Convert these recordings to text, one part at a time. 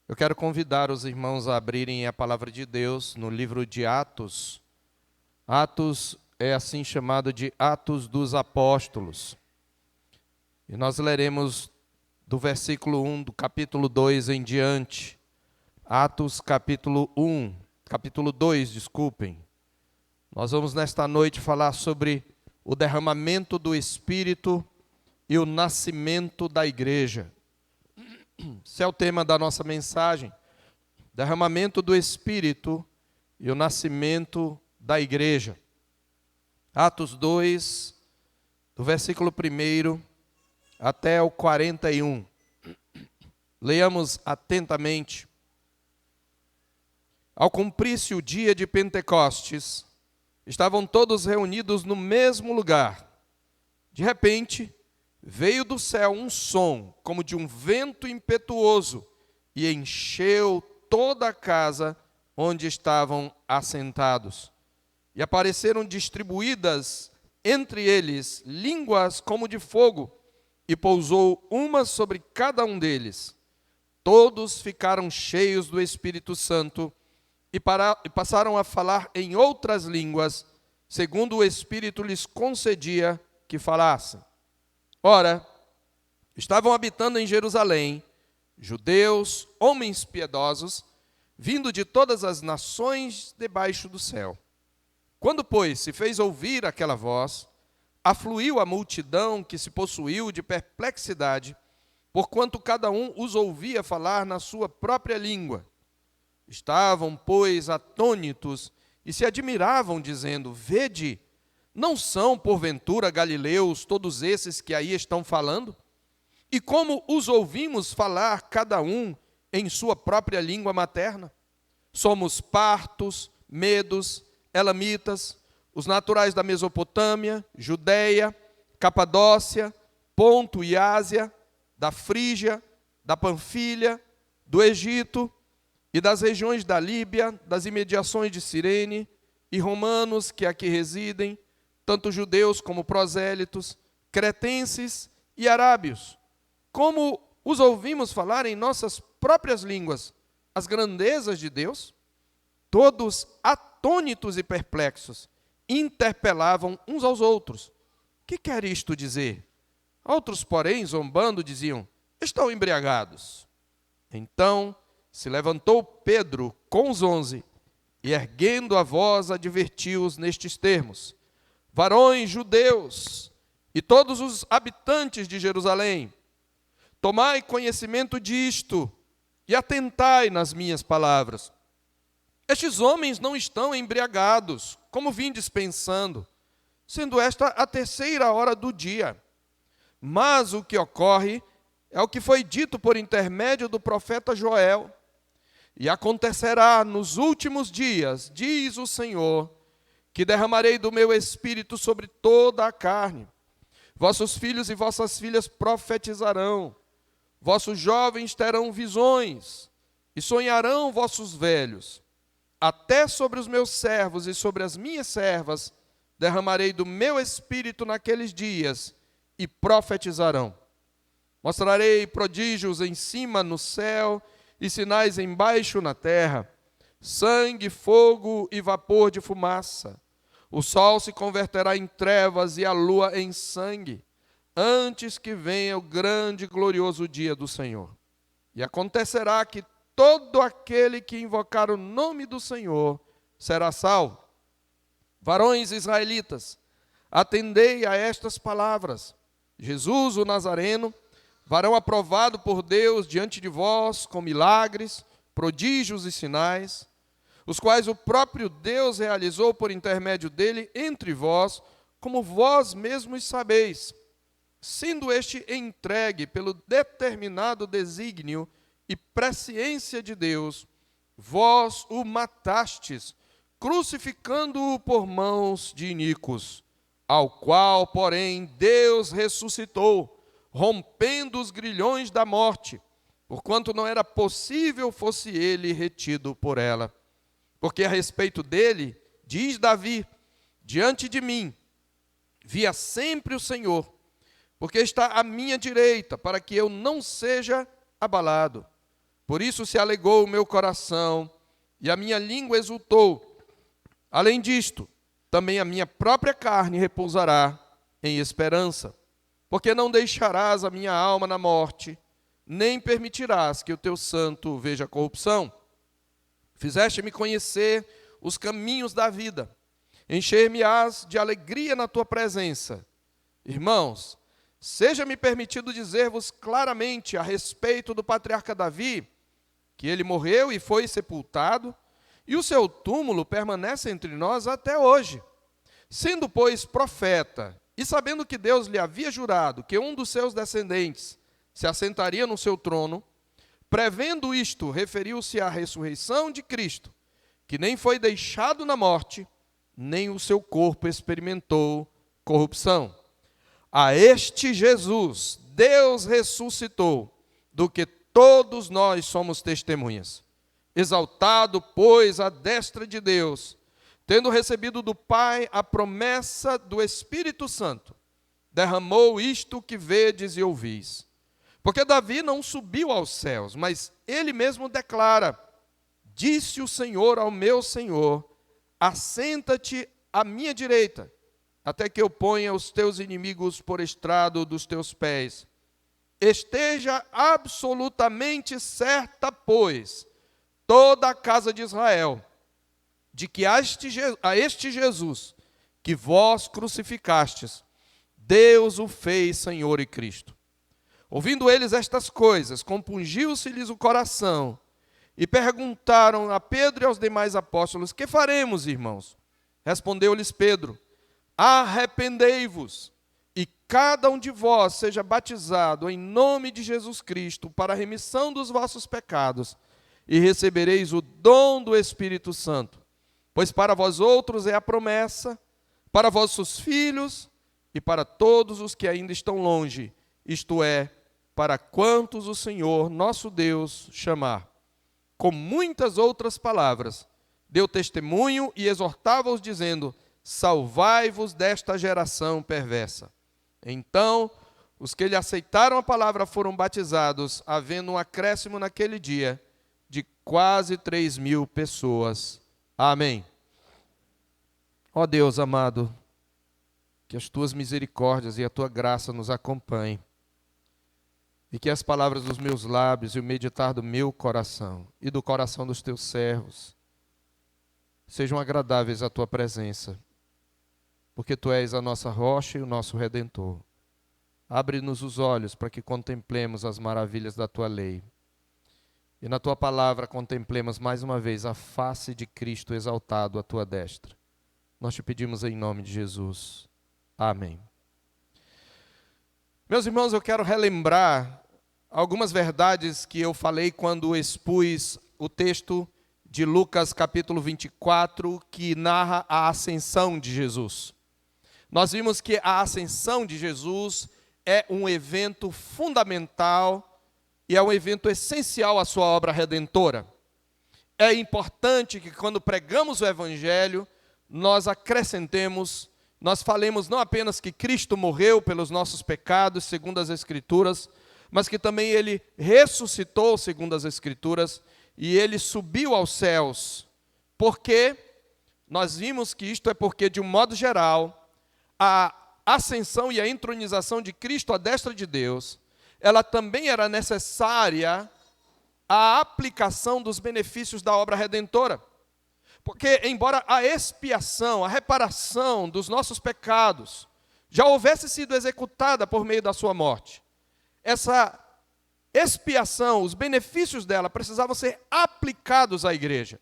Eu quero convidar os irmãos a abrirem a palavra de Deus no livro de Atos. Atos é assim chamado de Atos dos Apóstolos. E nós leremos do versículo 1 do capítulo 2 em diante. Atos capítulo 2, desculpem. Nós vamos nesta noite falar sobre o derramamento do Espírito e o nascimento da igreja. Esse é o tema da nossa mensagem, derramamento do Espírito e o nascimento da igreja. Atos 2, do versículo 1 até o 41. Leamos atentamente. Ao cumprir-se o dia de Pentecostes, estavam todos reunidos no mesmo lugar. De repente, veio do céu um som, como de um vento impetuoso, e encheu toda a casa onde estavam assentados. E apareceram distribuídas entre eles línguas como de fogo, e pousou uma sobre cada um deles. Todos ficaram cheios do Espírito Santo e passaram a falar em outras línguas, segundo o Espírito lhes concedia que falassem. Ora, estavam habitando em Jerusalém judeus, homens piedosos, vindo de todas as nações debaixo do céu. Quando, pois, se fez ouvir aquela voz, afluiu a multidão que se possuiu de perplexidade, porquanto cada um os ouvia falar na sua própria língua. Estavam, pois, atônitos e se admiravam, dizendo: Vede, não são, porventura, galileus todos esses que aí estão falando? E como os ouvimos falar, cada um em sua própria língua materna? Somos partos, medos, elamitas, os naturais da Mesopotâmia, Judeia, Capadócia, Ponto e Ásia, da Frígia, da Panfilha, do Egito e das regiões da Líbia, das imediações de Cirene, e romanos que aqui residem, tanto judeus como prosélitos, cretenses e arábios. Como os ouvimos falar em nossas próprias línguas as grandezas de Deus, todos atônitos e perplexos, interpelavam uns aos outros: que quer isto dizer? Outros, porém, zombando, diziam: estão embriagados. Então se levantou Pedro com os 11 e, erguendo a voz, advertiu-os nestes termos: varões judeus e todos os habitantes de Jerusalém, tomai conhecimento disto e atentai nas minhas palavras. Estes homens não estão embriagados, como vindes pensando, sendo esta a 3ª hora do dia. Mas o que ocorre é o que foi dito por intermédio do profeta Joel. E acontecerá nos últimos dias, diz o Senhor, que derramarei do meu espírito sobre toda a carne. Vossos filhos e vossas filhas profetizarão, vossos jovens terão visões, e sonharão vossos velhos. Até sobre os meus servos e sobre as minhas servas derramarei do meu espírito naqueles dias, e profetizarão. Mostrarei prodígios em cima no céu, e sinais embaixo na terra: sangue, fogo e vapor de fumaça. O sol se converterá em trevas e a lua em sangue, antes que venha o grande e glorioso dia do Senhor. E acontecerá que todo aquele que invocar o nome do Senhor será salvo. Varões israelitas, atendei a estas palavras. Jesus, o Nazareno, varão aprovado por Deus diante de vós com milagres, prodígios e sinais, os quais o próprio Deus realizou por intermédio dele entre vós, como vós mesmos sabeis, sendo este entregue pelo determinado desígnio e presciência de Deus, vós o matastes, crucificando-o por mãos de iníquos, ao qual, porém, Deus ressuscitou, rompendo os grilhões da morte, porquanto não era possível fosse ele retido por ela. Porque a respeito dele, diz Davi: diante de mim via sempre o Senhor, porque está à minha direita, para que eu não seja abalado. Por isso se alegrou o meu coração e a minha língua exultou. Além disto, também a minha própria carne repousará em esperança, porque não deixarás a minha alma na morte, nem permitirás que o teu santo veja corrupção. Fizeste-me conhecer os caminhos da vida, encher-me-ás de alegria na tua presença. Irmãos, seja-me permitido dizer-vos claramente a respeito do patriarca Davi, que ele morreu e foi sepultado, e o seu túmulo permanece entre nós até hoje. Sendo, pois, profeta, e sabendo que Deus lhe havia jurado que um dos seus descendentes se assentaria no seu trono, prevendo isto, referiu-se à ressurreição de Cristo, que nem foi deixado na morte, nem o seu corpo experimentou corrupção. A este Jesus, Deus ressuscitou, do que todos nós somos testemunhas. Exaltado, pois, à destra de Deus, tendo recebido do Pai a promessa do Espírito Santo, derramou isto que vedes e ouvis. Porque Davi não subiu aos céus, mas ele mesmo declara: disse o Senhor ao meu Senhor, assenta-te à minha direita, até que eu ponha os teus inimigos por estrado dos teus pés. Esteja absolutamente certa, pois, toda a casa de Israel, de que a este Jesus, que vós crucificastes, Deus o fez Senhor e Cristo. Ouvindo eles estas coisas, compungiu-se-lhes o coração, e perguntaram a Pedro e aos demais apóstolos: que faremos, irmãos? Respondeu-lhes Pedro: arrependei-vos, e cada um de vós seja batizado em nome de Jesus Cristo para a remissão dos vossos pecados, e recebereis o dom do Espírito Santo. Pois para vós outros é a promessa, para vossos filhos e para todos os que ainda estão longe, isto é, para quantos o Senhor, nosso Deus, chamar. Com muitas outras palavras, deu testemunho e exortava-os, dizendo: salvai-vos desta geração perversa. Então, os que lhe aceitaram a palavra foram batizados, havendo um acréscimo naquele dia de quase 3.000 pessoas. Amém. Ó Deus amado, que as tuas misericórdias e a tua graça nos acompanhem, e que as palavras dos meus lábios e o meditar do meu coração e do coração dos teus servos sejam agradáveis à tua presença, porque tu és a nossa rocha e o nosso redentor. Abre-nos os olhos para que contemplemos as maravilhas da tua lei, e na tua palavra contemplemos mais uma vez a face de Cristo exaltado à tua destra. Nós te pedimos em nome de Jesus. Amém. Meus irmãos, eu quero relembrar algumas verdades que eu falei quando expus o texto de Lucas capítulo 24, que narra a ascensão de Jesus. Nós vimos que a ascensão de Jesus é um evento fundamental e é um evento essencial à sua obra redentora. É importante que quando pregamos o Evangelho, nós acrescentemos, nós falemos não apenas que Cristo morreu pelos nossos pecados, segundo as Escrituras, mas que também Ele ressuscitou, segundo as Escrituras, e Ele subiu aos céus. Porque nós vimos que isto é porque, de um modo geral, a ascensão e a entronização de Cristo à destra de Deus, ela também era necessária à aplicação dos benefícios da obra redentora. Porque, embora a expiação, a reparação dos nossos pecados já houvesse sido executada por meio da sua morte, essa expiação, os benefícios dela precisavam ser aplicados à igreja.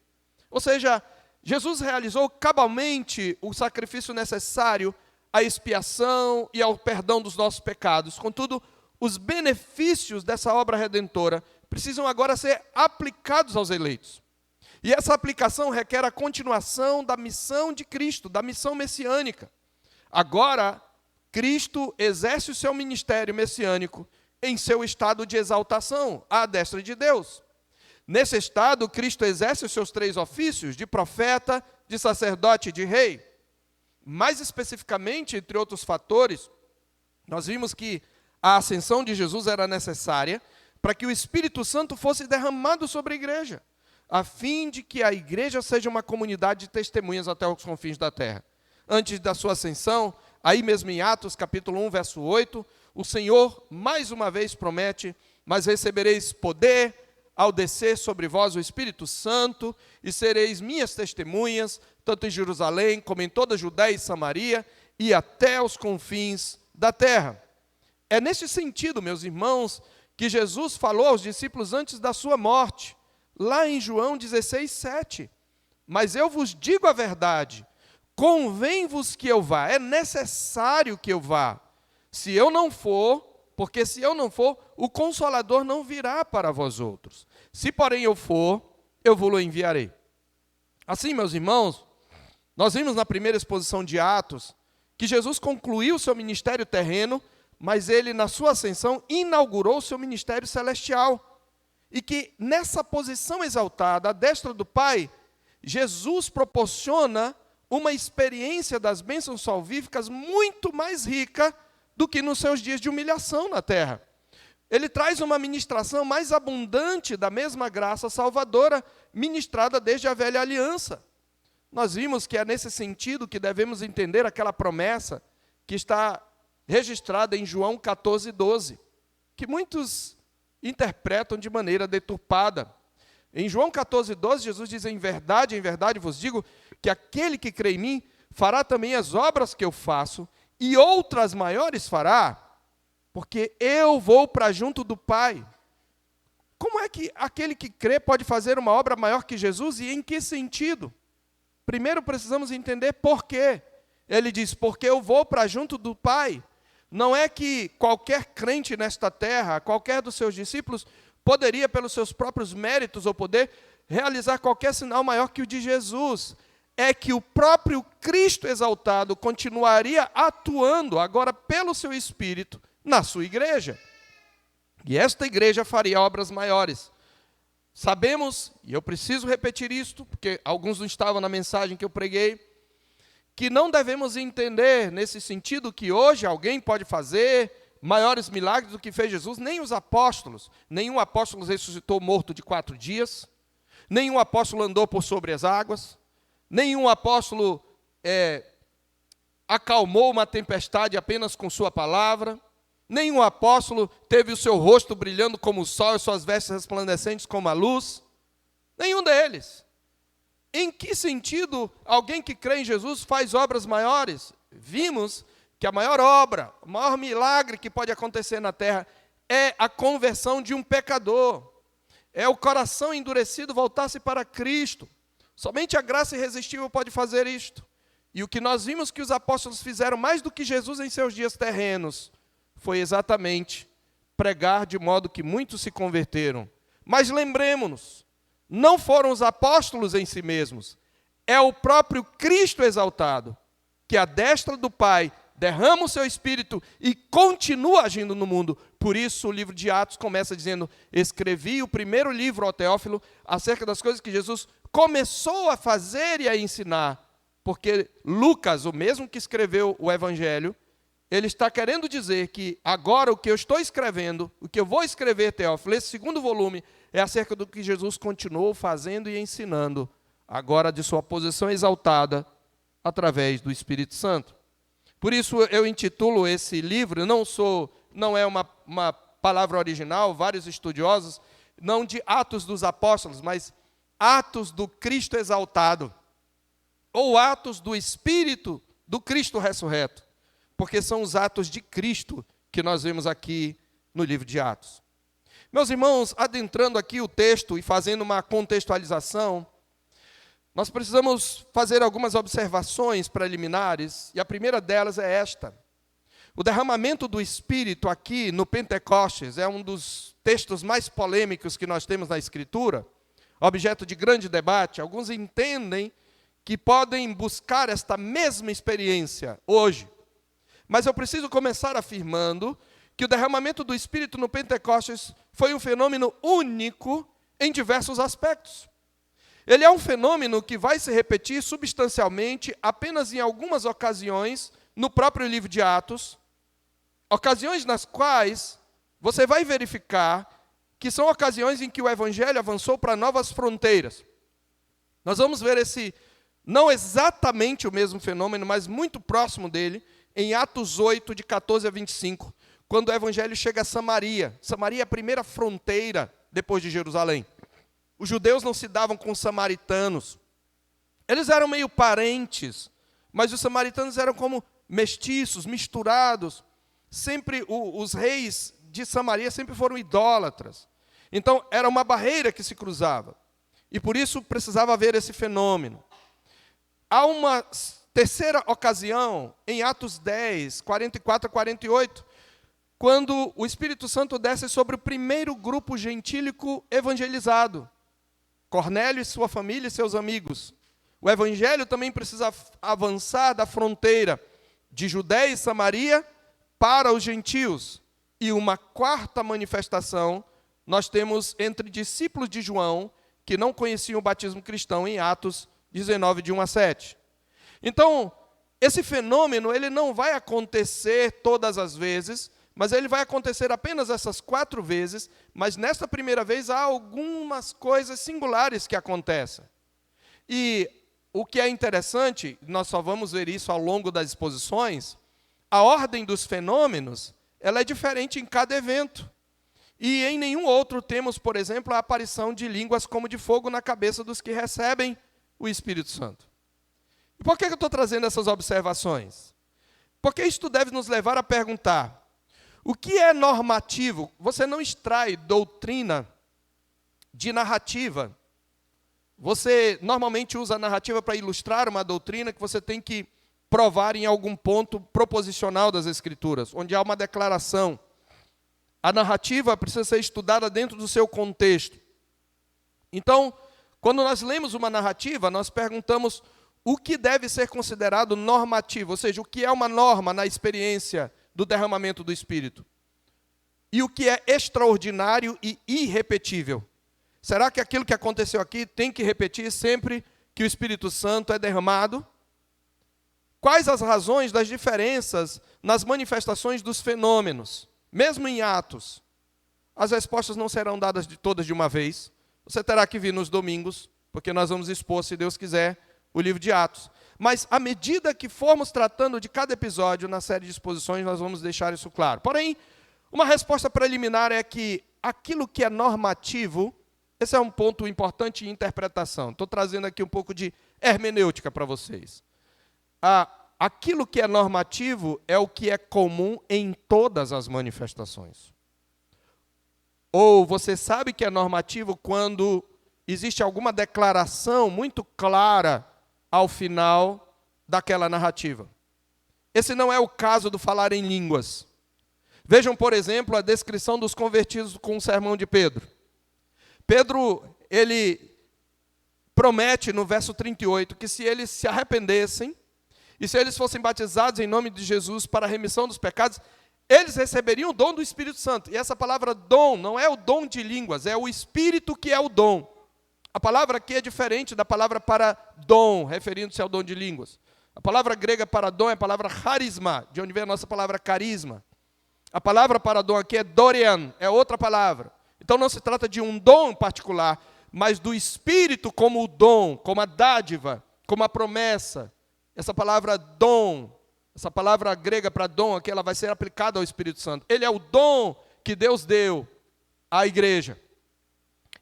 Ou seja, Jesus realizou cabalmente o sacrifício necessário à expiação e ao perdão dos nossos pecados. Contudo, os benefícios dessa obra redentora precisam agora ser aplicados aos eleitos. E essa aplicação requer a continuação da missão de Cristo, da missão messiânica. Agora, Cristo exerce o seu ministério messiânico em seu estado de exaltação, à destra de Deus. Nesse estado, Cristo exerce os seus 3 ofícios, de profeta, de sacerdote e de rei. Mais especificamente, entre outros fatores, nós vimos que a ascensão de Jesus era necessária para que o Espírito Santo fosse derramado sobre a igreja, a fim de que a igreja seja uma comunidade de testemunhas até os confins da terra. Antes da sua ascensão, aí mesmo em Atos, capítulo 1, verso 8, o Senhor mais uma vez promete: mas recebereis poder ao descer sobre vós o Espírito Santo, e sereis minhas testemunhas, tanto em Jerusalém, como em toda a Judéia e Samaria, e até os confins da terra. É nesse sentido, meus irmãos, que Jesus falou aos discípulos antes da sua morte, lá em João 16, 7. Mas eu vos digo a verdade, convém-vos que eu vá, é necessário que eu vá. Se eu não for, porque se eu não for, o Consolador não virá para vós outros. Se, porém, eu for, eu vos-lo enviarei. Assim, meus irmãos, nós vimos na primeira exposição de Atos que Jesus concluiu seu ministério terreno, mas ele, na sua ascensão, inaugurou seu ministério celestial. E que nessa posição exaltada, à destra do Pai, Jesus proporciona uma experiência das bênçãos salvíficas muito mais rica do que nos seus dias de humilhação na terra. Ele traz uma ministração mais abundante da mesma graça salvadora ministrada desde a velha aliança. Nós vimos que é nesse sentido que devemos entender aquela promessa que está registrada em João 14, 12, que muitos interpretam de maneira deturpada. Em João 14, 12, Jesus diz: em verdade vos digo, que aquele que crê em mim fará também as obras que eu faço, e outras maiores fará, porque eu vou para junto do Pai. Como é que aquele que crê pode fazer uma obra maior que Jesus, e em que sentido? Primeiro precisamos entender por quê. Ele diz: porque eu vou para junto do Pai. Não é que qualquer crente nesta terra, qualquer dos seus discípulos, poderia, pelos seus próprios méritos ou poder, realizar qualquer sinal maior que o de Jesus. É que o próprio Cristo exaltado continuaria atuando, agora pelo seu Espírito, na sua igreja. E esta igreja faria obras maiores. Sabemos, e eu preciso repetir isto, porque alguns não estavam na mensagem que eu preguei, que não devemos entender nesse sentido que hoje alguém pode fazer maiores milagres do que fez Jesus, nem os apóstolos. Nenhum apóstolo ressuscitou morto de 4 dias, nenhum apóstolo andou por sobre as águas, nenhum apóstolo acalmou uma tempestade apenas com sua palavra, nenhum apóstolo teve o seu rosto brilhando como o sol e suas vestes resplandecentes como a luz. Nenhum deles. Em que sentido alguém que crê em Jesus faz obras maiores? Vimos que a maior obra, o maior milagre que pode acontecer na terra é a conversão de um pecador. É o coração endurecido voltar-se para Cristo. Somente a graça irresistível pode fazer isto. E o que nós vimos que os apóstolos fizeram mais do que Jesus em seus dias terrenos foi exatamente pregar de modo que muitos se converteram. Mas lembremos-nos, não foram os apóstolos em si mesmos, é o próprio Cristo exaltado, que à destra do Pai derrama o seu Espírito e continua agindo no mundo. Por isso o livro de Atos começa dizendo: escrevi o primeiro livro ao Teófilo acerca das coisas que Jesus começou a fazer e a ensinar. Porque Lucas, o mesmo que escreveu o Evangelho, ele está querendo dizer que agora o que eu estou escrevendo, o que eu vou escrever, Teófilo, esse segundo volume, é acerca do que Jesus continuou fazendo e ensinando, agora de sua posição exaltada, através do Espírito Santo. Por isso eu intitulo esse livro, não é uma palavra original, vários estudiosos, não de Atos dos Apóstolos, mas Atos do Cristo exaltado, ou Atos do Espírito do Cristo ressurreto, porque são os atos de Cristo que nós vemos aqui no livro de Atos. Meus irmãos, adentrando aqui o texto e fazendo uma contextualização, nós precisamos fazer algumas observações preliminares, e a primeira delas é esta. O derramamento do Espírito aqui no Pentecostes é um dos textos mais polêmicos que nós temos na Escritura, objeto de grande debate. Alguns entendem que podem buscar esta mesma experiência hoje. Mas eu preciso começar afirmando que o derramamento do Espírito no Pentecostes foi um fenômeno único em diversos aspectos. Ele é um fenômeno que vai se repetir substancialmente apenas em algumas ocasiões no próprio livro de Atos, ocasiões nas quais você vai verificar que são ocasiões em que o evangelho avançou para novas fronteiras. Nós vamos ver não exatamente o mesmo fenômeno, mas muito próximo dele, em Atos 8, de 14 a 25, quando o evangelho chega a Samaria. Samaria é a primeira fronteira depois de Jerusalém. Os judeus não se davam com os samaritanos. Eles eram meio parentes, mas os samaritanos eram como mestiços, misturados. Sempre os reis de Samaria sempre foram idólatras. Então, era uma barreira que se cruzava. E por isso precisava haver esse fenômeno. Há uma terceira ocasião, em Atos 10, 44 a 48, quando o Espírito Santo desce sobre o primeiro grupo gentílico evangelizado. Cornélio e sua família e seus amigos. O evangelho também precisa avançar da fronteira de Judéia e Samaria para os gentios. E uma quarta manifestação nós temos entre discípulos de João que não conheciam o batismo cristão em Atos 19, de 1 a 7. Então, esse fenômeno ele não vai acontecer todas as vezes, mas ele vai acontecer apenas essas 4 vezes, mas nesta primeira vez há algumas coisas singulares que acontecem. E o que é interessante, nós só vamos ver isso ao longo das exposições, a ordem dos fenômenos, ela é diferente em cada evento. E em nenhum outro temos, por exemplo, a aparição de línguas como de fogo na cabeça dos que recebem o Espírito Santo. E por que eu estou trazendo essas observações? Porque isto deve nos levar a perguntar, o que é normativo? Você não extrai doutrina de narrativa. Você normalmente usa a narrativa para ilustrar uma doutrina que você tem que provar em algum ponto proposicional das Escrituras, onde há uma declaração. A narrativa precisa ser estudada dentro do seu contexto. Então, quando nós lemos uma narrativa, nós perguntamos o que deve ser considerado normativo, ou seja, o que é uma norma na experiência do derramamento do Espírito. E o que é extraordinário e irrepetível. Será que aquilo que aconteceu aqui tem que repetir sempre que o Espírito Santo é derramado? Quais as razões das diferenças nas manifestações dos fenômenos? Mesmo em Atos, as respostas não serão dadas todas de uma vez. Você terá que vir nos domingos, porque nós vamos expor, se Deus quiser, o livro de Atos. Mas, à medida que formos tratando de cada episódio na série de exposições, nós vamos deixar isso claro. Porém, uma resposta preliminar é que aquilo que é normativo, esse é um ponto importante em interpretação. Estou trazendo aqui um pouco de hermenêutica para vocês. Aquilo que é normativo é o que é comum em todas as manifestações. Ou você sabe que é normativo quando existe alguma declaração muito clara ao final daquela narrativa. Esse não é o caso do falar em línguas. Vejam, por exemplo, a descrição dos convertidos com o sermão de Pedro. Pedro, ele promete no verso 38 que se eles se arrependessem, e se eles fossem batizados em nome de Jesus para a remissão dos pecados, eles receberiam o dom do Espírito Santo. E essa palavra dom não é o dom de línguas, é o Espírito que é o dom. A palavra aqui é diferente da palavra para dom, referindo-se ao dom de línguas. A palavra grega para dom é a palavra charisma, de onde vem a nossa palavra carisma. A palavra para dom aqui é dorean, é outra palavra. Então não se trata de um dom particular, mas do Espírito como o dom, como a dádiva, como a promessa. Essa palavra dom, essa palavra grega para dom aqui, ela vai ser aplicada ao Espírito Santo. Ele é o dom que Deus deu à igreja.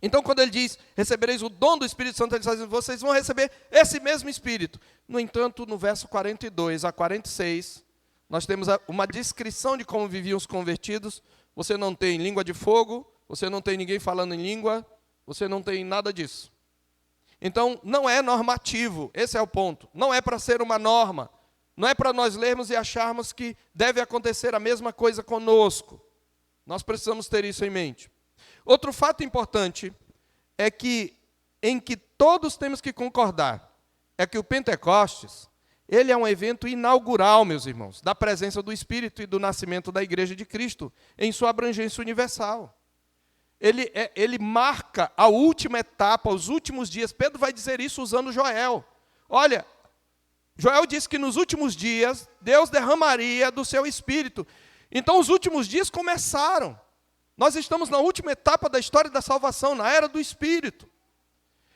Então, quando ele diz, recebereis o dom do Espírito Santo, ele está dizendo, vocês vão receber esse mesmo Espírito. No entanto, no verso 42 a 46, nós temos uma descrição de como viviam os convertidos. Você não tem língua de fogo, você não tem ninguém falando em língua, você não tem nada disso. Então, não é normativo, esse é o ponto. Não é para ser uma norma. Não é para nós lermos e acharmos que deve acontecer a mesma coisa conosco. Nós precisamos ter isso em mente. Outro fato importante é que, em que todos temos que concordar, é que o Pentecostes, ele é um evento inaugural, meus irmãos, da presença do Espírito e do nascimento da Igreja de Cristo, em sua abrangência universal. Ele marca a última etapa, os últimos dias. Pedro vai dizer isso usando Joel. Olha, Joel disse que nos últimos dias, Deus derramaria do seu Espírito. Então, os últimos dias começaram. Nós estamos na última etapa da história da salvação, na era do Espírito.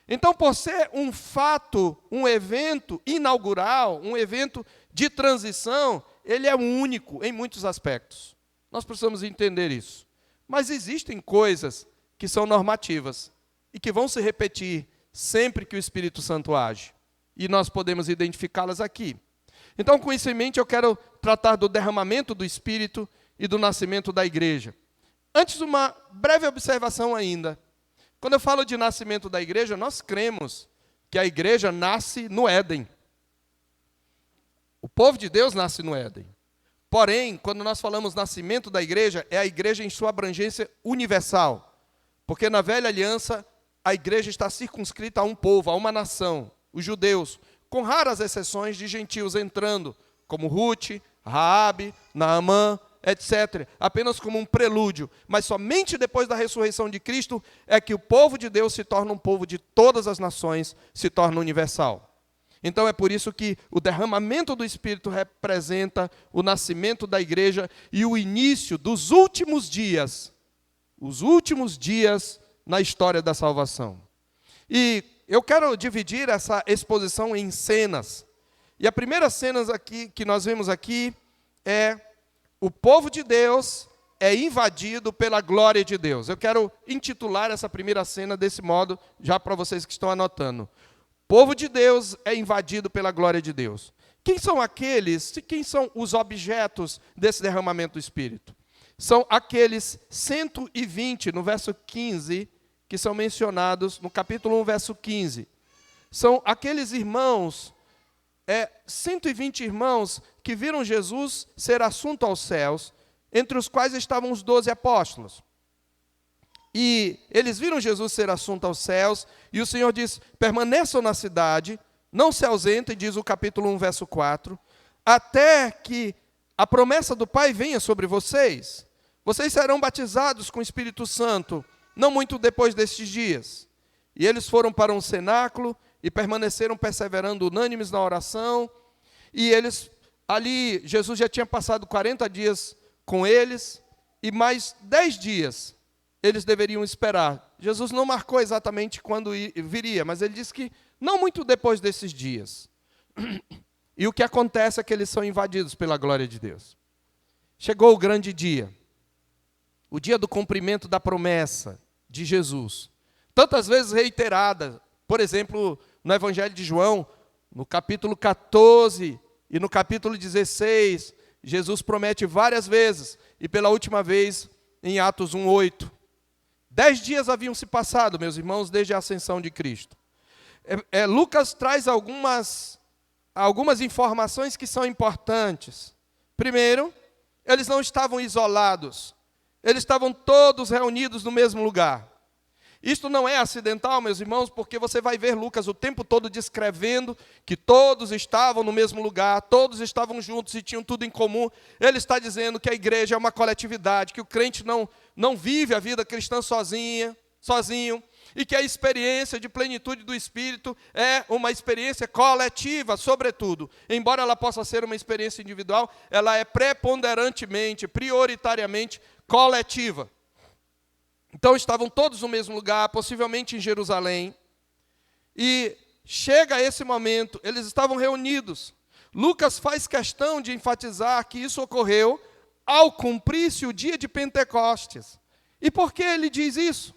Então, por ser um fato, um evento inaugural, um evento de transição, ele é único em muitos aspectos. Nós precisamos entender isso. Mas existem coisas que são normativas e que vão se repetir sempre que o Espírito Santo age. E nós podemos identificá-las aqui. Então, com isso em mente, eu quero tratar do derramamento do Espírito e do nascimento da igreja. Antes, uma breve observação ainda. Quando eu falo de nascimento da igreja, nós cremos que a igreja nasce no Éden. O povo de Deus nasce no Éden. Porém, quando nós falamos nascimento da igreja, é a igreja em sua abrangência universal. Porque na velha aliança, a igreja está circunscrita a um povo, a uma nação, os judeus, com raras exceções de gentios entrando, como Ruth, Raabe, Naamã, etc., apenas como um prelúdio. Mas somente depois da ressurreição de Cristo é que o povo de Deus se torna um povo de todas as nações, se torna universal. Então é por isso que o derramamento do Espírito representa o nascimento da igreja e o início dos últimos dias, os últimos dias na história da salvação. E eu quero dividir essa exposição em cenas. E a primeira cena aqui, que nós vemos aqui é o povo de Deus é invadido pela glória de Deus. Eu quero intitular essa primeira cena desse modo, já para vocês que estão anotando. O povo de Deus é invadido pela glória de Deus. Quem são aqueles, quem são os objetos desse derramamento do Espírito? São aqueles 120, no verso 15, que são mencionados no capítulo 1, verso 15. São aqueles irmãos, 120 irmãos que viram Jesus ser assunto aos céus, entre os quais estavam os 12 apóstolos. E eles viram Jesus ser assunto aos céus, e o Senhor diz, permaneçam na cidade, não se ausentem, diz o capítulo 1, verso 4, até que a promessa do Pai venha sobre vocês. Vocês serão batizados com o Espírito Santo, não muito depois destes dias. E eles foram para um cenáculo e permaneceram perseverando unânimes na oração. E eles, ali, Jesus já tinha passado 40 dias com eles, e mais 10 dias eles deveriam esperar. Jesus não marcou exatamente quando viria, mas ele disse que não muito depois desses dias. E o que acontece é que eles são invadidos pela glória de Deus. Chegou o grande dia, o dia do cumprimento da promessa de Jesus, tantas vezes reiterada, por exemplo, no Evangelho de João, no capítulo 14 e no capítulo 16, Jesus promete várias vezes, e pela última vez em Atos 1:8. 10 dias haviam se passado, meus irmãos, desde a ascensão de Cristo. Lucas traz algumas informações que são importantes. Primeiro, eles não estavam isolados, eles estavam todos reunidos no mesmo lugar. Isto não é acidental, meus irmãos, porque você vai ver Lucas o tempo todo descrevendo que todos estavam no mesmo lugar, todos estavam juntos e tinham tudo em comum. Ele está dizendo que a igreja é uma coletividade, que o crente não vive a vida cristã sozinho, e que a experiência de plenitude do Espírito é uma experiência coletiva, sobretudo. Embora ela possa ser uma experiência individual, ela é preponderantemente, prioritariamente coletiva. Então estavam todos no mesmo lugar, possivelmente em Jerusalém, e chega esse momento, eles estavam reunidos. Lucas faz questão de enfatizar que isso ocorreu ao cumprir-se o dia de Pentecostes. E por que ele diz isso?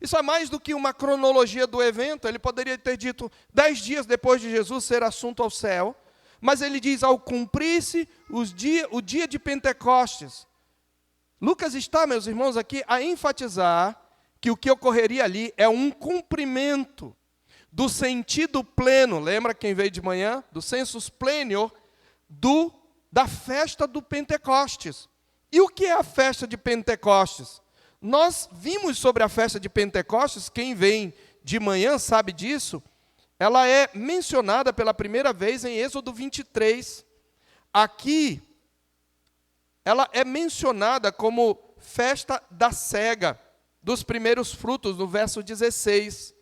Isso é mais do que uma cronologia do evento. Ele poderia ter dito 10 dias depois de Jesus ser assunto ao céu, mas ele diz ao cumprir-se o dia de Pentecostes. Lucas está, meus irmãos, aqui a enfatizar que o que ocorreria ali é um cumprimento do sentido pleno, lembra quem veio de manhã? Do sensus plenior, da festa do Pentecostes. E o que é a festa de Pentecostes? Nós vimos sobre a festa de Pentecostes, quem vem de manhã sabe disso, ela é mencionada pela primeira vez em Êxodo 23. Aqui, ela é mencionada como festa da cega, dos primeiros frutos, no verso 16.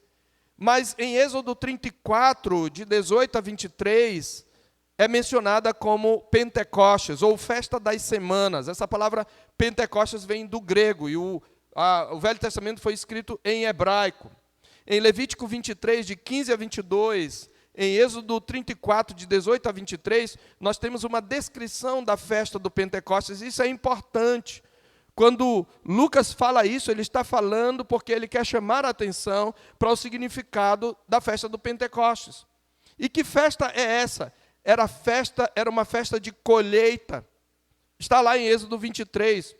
Mas em Êxodo 34, de 18 a 23, é mencionada como Pentecostes, ou festa das semanas. Essa palavra Pentecostes vem do grego, e O Velho Testamento foi escrito em hebraico. Em Levítico 23, de 15 a 22, em Êxodo 34, de 18 a 23, nós temos uma descrição da festa do Pentecostes. Isso é importante. Quando Lucas fala isso, ele está falando porque ele quer chamar a atenção para o significado da festa do Pentecostes. E que festa é essa? Era uma festa de colheita. Está lá em Êxodo 23.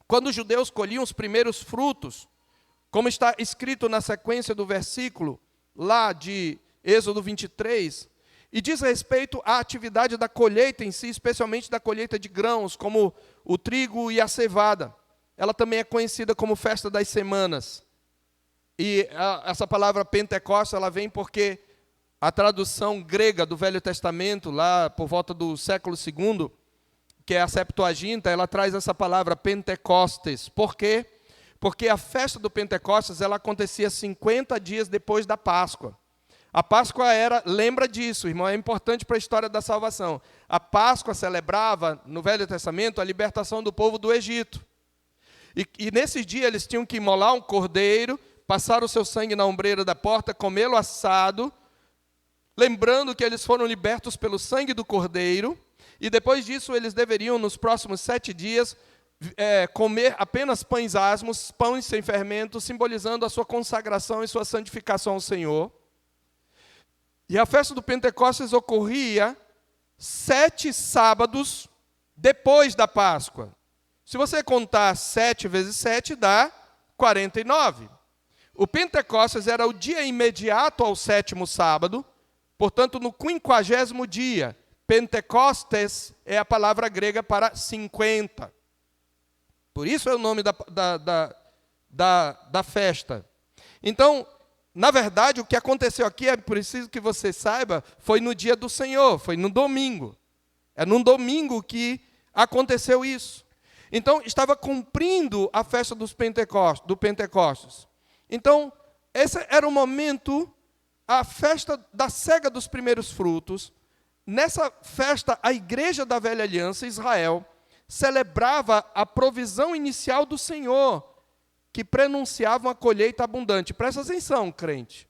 Quando os judeus colhiam os primeiros frutos, como está escrito na sequência do versículo, lá de Êxodo 23, e diz respeito à atividade da colheita em si, especialmente da colheita de grãos, como o trigo e a cevada. Ela também é conhecida como festa das semanas. E essa palavra Pentecostes, ela vem porque a tradução grega do Velho Testamento, lá por volta do século II, que é a Septuaginta, ela traz essa palavra Pentecostes. Por quê? Porque a festa do Pentecostes, ela acontecia 50 dias depois da Páscoa. A Páscoa lembra disso, irmão, é importante para a história da salvação. A Páscoa celebrava, no Velho Testamento, a libertação do povo do Egito. E nesse dia eles tinham que imolar um cordeiro, passar o seu sangue na ombreira da porta, comê-lo assado, lembrando que eles foram libertos pelo sangue do cordeiro, e depois disso eles deveriam, nos próximos 7 dias, comer apenas pães asmos, pães sem fermento, simbolizando a sua consagração e sua santificação ao Senhor. E a festa do Pentecostes ocorria 7 sábados depois da Páscoa. Se você contar 7 vezes 7, dá 49. O Pentecostes era o dia imediato ao 7º sábado, portanto, no 50º dia. Pentecostes é a palavra grega para 50. Por isso é o nome da festa. Então, na verdade, o que aconteceu aqui, é preciso que você saiba, foi no dia do Senhor, foi no domingo. É num domingo que aconteceu isso. Então, estava cumprindo a festa do Pentecostes. Então, esse era o momento, a festa da cega dos primeiros frutos. Nessa festa, a igreja da Velha Aliança, Israel, celebrava a provisão inicial do Senhor, que prenunciava uma colheita abundante. Presta atenção, crente.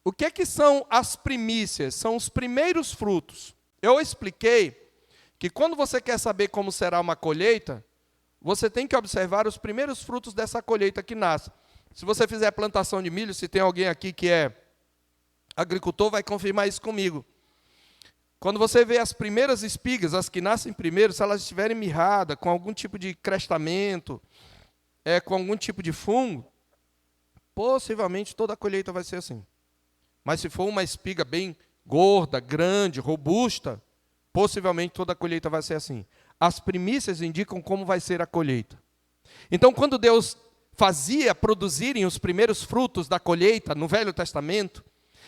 O que são as primícias? São os primeiros frutos. Eu expliquei que quando você quer saber como será uma colheita, você tem que observar os primeiros frutos dessa colheita que nasce. Se você fizer plantação de milho, se tem alguém aqui que é agricultor, vai confirmar isso comigo. Quando você vê as primeiras espigas, as que nascem primeiro, se elas estiverem mirradas, com algum tipo de crestamento, com algum tipo de fungo, possivelmente toda a colheita vai ser assim. Mas se for uma espiga bem gorda, grande, robusta, possivelmente toda a colheita vai ser assim. As primícias indicam como vai ser a colheita. Então, quando Deus fazia produzirem os primeiros frutos da colheita no Velho Testamento,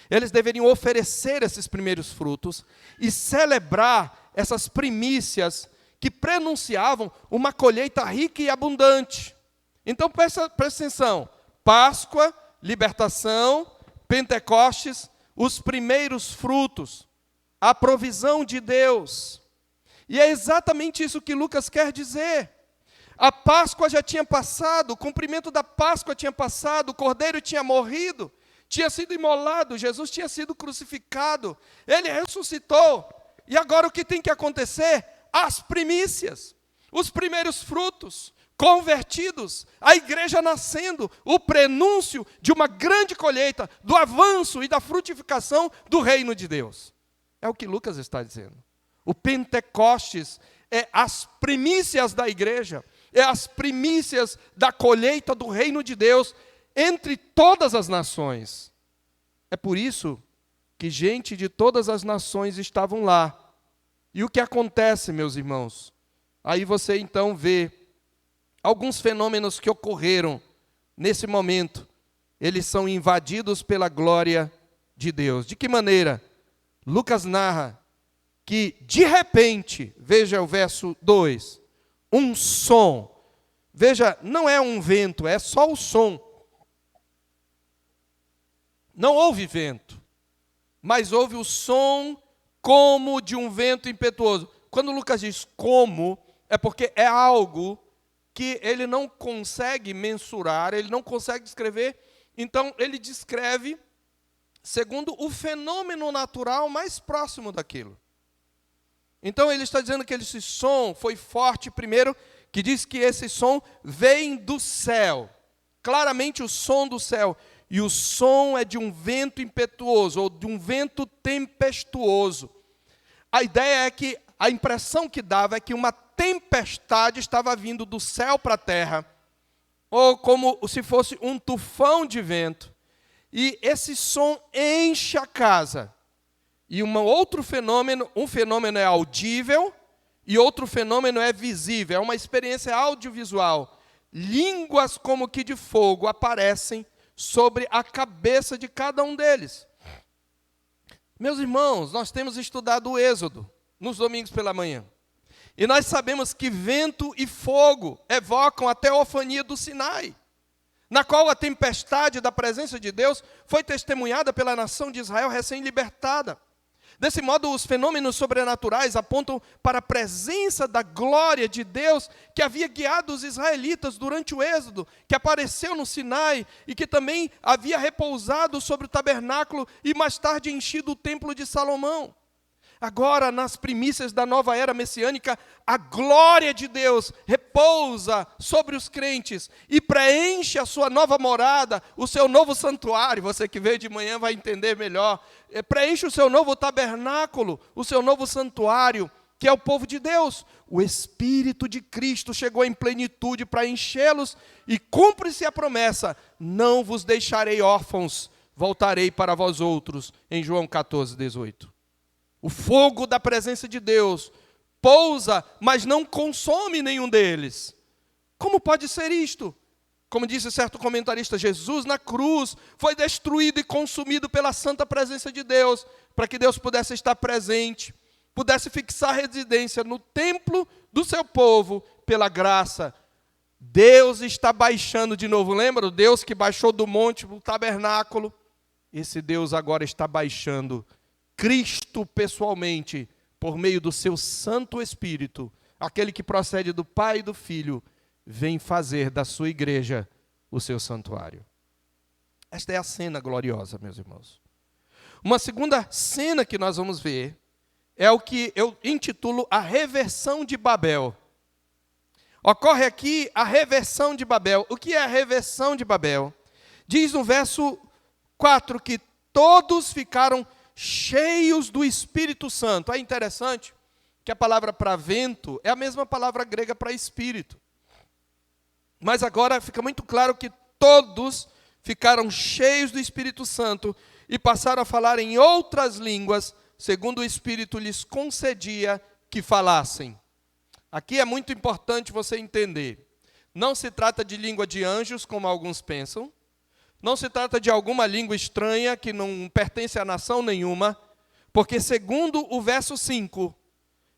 eles deveriam oferecer esses primeiros frutos e celebrar essas primícias que prenunciavam uma colheita rica e abundante. Então, presta atenção. Páscoa, libertação, Pentecostes, os primeiros frutos, a provisão de Deus. E é exatamente isso que Lucas quer dizer. A Páscoa já tinha passado, o cumprimento da Páscoa tinha passado, o cordeiro tinha morrido, tinha sido imolado, Jesus tinha sido crucificado, ele ressuscitou. E agora o que tem que acontecer? As primícias, os primeiros frutos, convertidos, a igreja nascendo, o prenúncio de uma grande colheita, do avanço e da frutificação do reino de Deus. É o que Lucas está dizendo. O Pentecostes é as primícias da igreja, é as primícias da colheita do reino de Deus entre todas as nações. É por isso que gente de todas as nações estavam lá. E o que acontece, meus irmãos? Aí você então vê alguns fenômenos que ocorreram nesse momento. Eles são invadidos pela glória de Deus. De que maneira? Lucas narra que, de repente, veja o verso 2, um som. Veja, não é um vento, é só o som. Não houve vento, mas houve o som como de um vento impetuoso. Quando Lucas diz como, é porque é algo que ele não consegue mensurar, ele não consegue descrever, então ele descreve segundo o fenômeno natural mais próximo daquilo. Então ele está dizendo que esse som foi forte, primeiro, que diz que esse som vem do céu. Claramente o som do céu. E o som é de um vento impetuoso, ou de um vento tempestuoso. A ideia é que, a impressão que dava é que uma tempestade estava vindo do céu para a terra, ou como se fosse um tufão de vento. E esse som enche a casa. E outro fenômeno, um fenômeno é audível e outro fenômeno é visível, é uma experiência audiovisual. Línguas como que de fogo aparecem sobre a cabeça de cada um deles. Meus irmãos, nós temos estudado o Êxodo nos domingos pela manhã. E nós sabemos que vento e fogo evocam a teofania do Sinai, na qual a tempestade da presença de Deus foi testemunhada pela nação de Israel recém-libertada. Desse modo, os fenômenos sobrenaturais apontam para a presença da glória de Deus que havia guiado os israelitas durante o Êxodo, que apareceu no Sinai e que também havia repousado sobre o tabernáculo e mais tarde enchido o templo de Salomão. Agora, nas primícias da nova era messiânica, a glória de Deus repousa sobre os crentes e preenche a sua nova morada, o seu novo santuário. Você que veio de manhã vai entender melhor. Preenche o seu novo tabernáculo, o seu novo santuário, que é o povo de Deus. O Espírito de Cristo chegou em plenitude para enchê-los e cumpre-se a promessa: não vos deixarei órfãos, voltarei para vós outros, em João 14, 18. O fogo da presença de Deus pousa, mas não consome nenhum deles. Como pode ser isto? Como disse certo comentarista, Jesus na cruz foi destruído e consumido pela santa presença de Deus, para que Deus pudesse estar presente, pudesse fixar residência no templo do seu povo, pela graça. Deus está baixando de novo, lembra? O Deus que baixou do monte para o tabernáculo. Esse Deus agora está baixando Cristo pessoalmente, por meio do seu Santo Espírito, aquele que procede do Pai e do Filho, vem fazer da sua igreja o seu santuário. Esta é a cena gloriosa, meus irmãos. Uma segunda cena que nós vamos ver é o que eu intitulo a reversão de Babel. Ocorre aqui a reversão de Babel. O que é a reversão de Babel? Diz no verso 4 que todos ficaram cheios do Espírito Santo. É interessante que a palavra para vento é a mesma palavra grega para espírito. Mas agora fica muito claro que todos ficaram cheios do Espírito Santo e passaram a falar em outras línguas, segundo o Espírito lhes concedia que falassem. Aqui é muito importante você entender. Não se trata de língua de anjos, como alguns pensam. Não se trata de alguma língua estranha que não pertence a nação nenhuma, porque segundo o verso 5,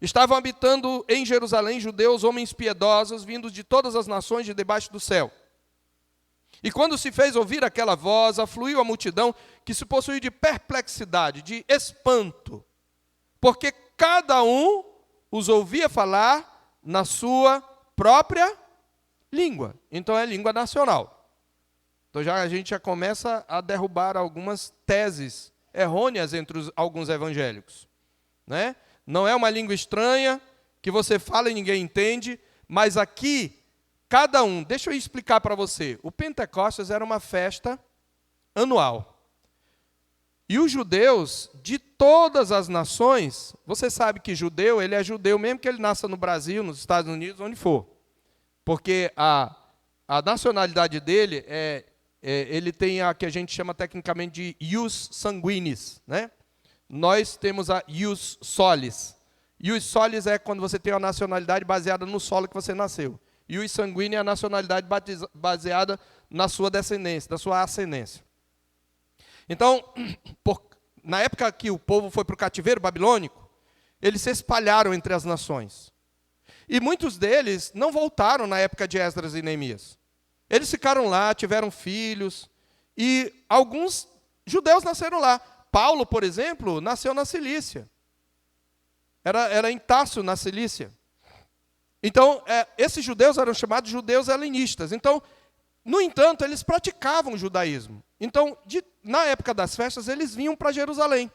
estavam habitando em Jerusalém judeus, homens piedosos, vindos de todas as nações de debaixo do céu. E quando se fez ouvir aquela voz, afluiu a multidão, que se possuiu de perplexidade, de espanto, porque cada um os ouvia falar na sua própria língua. Então é língua nacional. Então a gente já começa a derrubar algumas teses errôneas entre alguns evangélicos, né? Não é uma língua estranha que você fala e ninguém entende, mas aqui cada um, deixa eu explicar para você. O Pentecostes era uma festa anual. E os judeus de todas as nações, você sabe que judeu, ele é judeu mesmo que ele nasça no Brasil, nos Estados Unidos, onde for. Porque a nacionalidade dele ele tem a que a gente chama tecnicamente de ius sanguinis, né? Nós temos a ius solis. Ius solis é quando você tem uma nacionalidade baseada no solo que você nasceu. Ius sanguínea é a nacionalidade baseada na sua descendência, da sua ascendência. Então, na época que o povo foi para o cativeiro babilônico, eles se espalharam entre as nações. E muitos deles não voltaram na época de Esdras e Neemias. Eles ficaram lá, tiveram filhos, e alguns judeus nasceram lá. Paulo, por exemplo, nasceu na Cilícia. Era em Tarso, na Cilícia. Então, esses judeus eram chamados judeus helenistas. Então, no entanto, eles praticavam o judaísmo. Então, na época das festas, eles vinham para Jerusalém.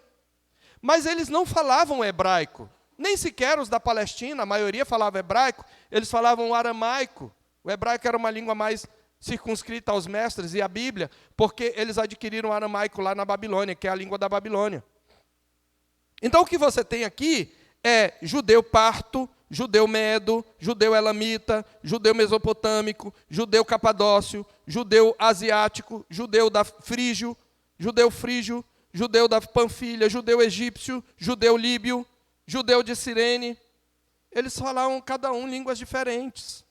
Mas eles não falavam hebraico. Nem sequer os da Palestina, a maioria falava hebraico, eles falavam aramaico. O hebraico era uma língua mais circunscrita aos mestres e à Bíblia, porque eles adquiriram o aramaico lá na Babilônia, que é a língua da Babilônia. Então, o que você tem aqui é judeu parto, judeu medo, judeu elamita, judeu mesopotâmico, judeu capadócio, judeu asiático, judeu da frígio, judeu da Panfilha, judeu egípcio, judeu líbio, judeu de Cirene. Eles falavam cada um línguas diferentes.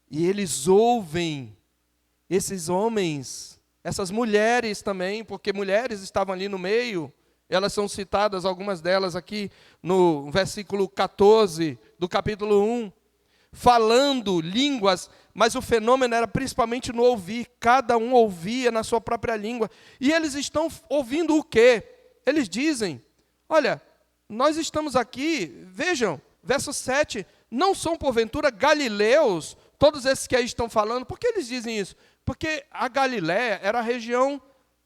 E eles ouvem esses homens, essas mulheres também, porque mulheres estavam ali no meio. Elas são citadas, algumas delas aqui, no versículo 14 do capítulo 1, falando línguas, mas o fenômeno era principalmente no ouvir. Cada um ouvia na sua própria língua. E eles estão ouvindo o quê? Eles dizem, olha, nós estamos aqui, vejam, verso 7, não são porventura galileus, todos esses que aí estão falando. Por que eles dizem isso? Porque a Galiléia era a região,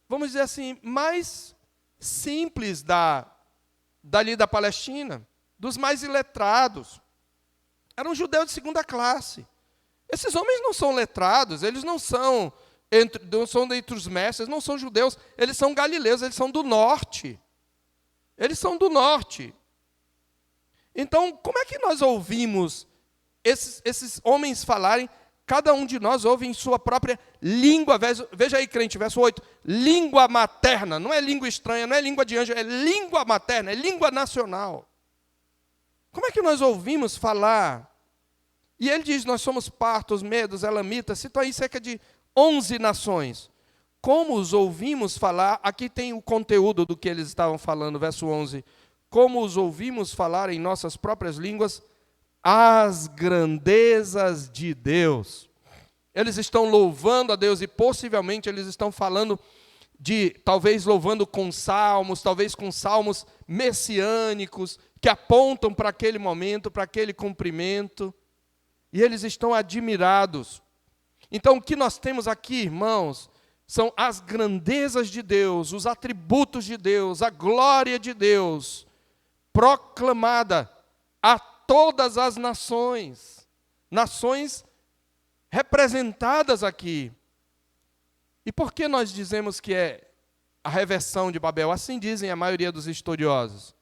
vamos dizer assim, mais simples dali da Palestina, dos mais iletrados. Eram judeus de segunda classe. Esses homens não são letrados, eles não são dentre os mestres, não são judeus, eles são galileus, eles são do norte. Eles são do norte. Então, como é que nós ouvimos esses homens falarem? Cada um de nós ouve em sua própria língua. Veja aí, crente, verso 8. Língua materna. Não é língua estranha, não é língua de anjo, é língua materna, é língua nacional. Como é que nós ouvimos falar? E ele diz, nós somos partos, medos, elamitas, citam aí cerca de 11 nações. Como os ouvimos falar? Aqui tem o conteúdo do que eles estavam falando, verso 11. Como os ouvimos falar em nossas próprias línguas, as grandezas de Deus. Eles estão louvando a Deus e possivelmente eles estão falando talvez louvando com salmos, talvez com salmos messiânicos, que apontam para aquele momento, para aquele cumprimento. E eles estão admirados. Então, o que nós temos aqui, irmãos, são as grandezas de Deus, os atributos de Deus, a glória de Deus, proclamada a todas as nações, nações representadas aqui. E por que nós dizemos que é a reversão de Babel? Assim dizem a maioria dos estudiosos.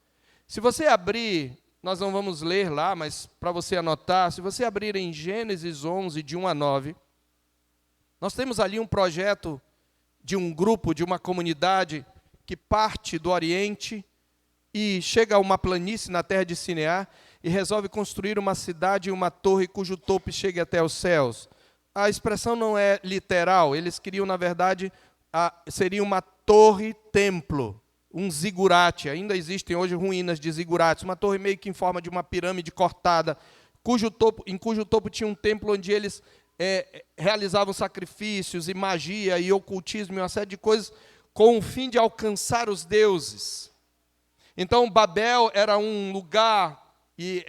Se você abrir, nós não vamos ler lá, mas para você anotar, se você abrir em Gênesis 11, de 1 a 9, nós temos ali um projeto de um grupo, de uma comunidade que parte do Oriente e chega a uma planície na terra de Sinear e resolve construir uma cidade e uma torre cujo topo chegue até os céus. A expressão não é literal, eles queriam, na verdade, seria uma torre-templo, um zigurate. Ainda existem hoje ruínas de zigurates, uma torre meio que em forma de uma pirâmide cortada, em cujo topo tinha um templo onde eles realizavam sacrifícios e magia e ocultismo e uma série de coisas com o fim de alcançar os deuses. Então, Babel era um lugar, e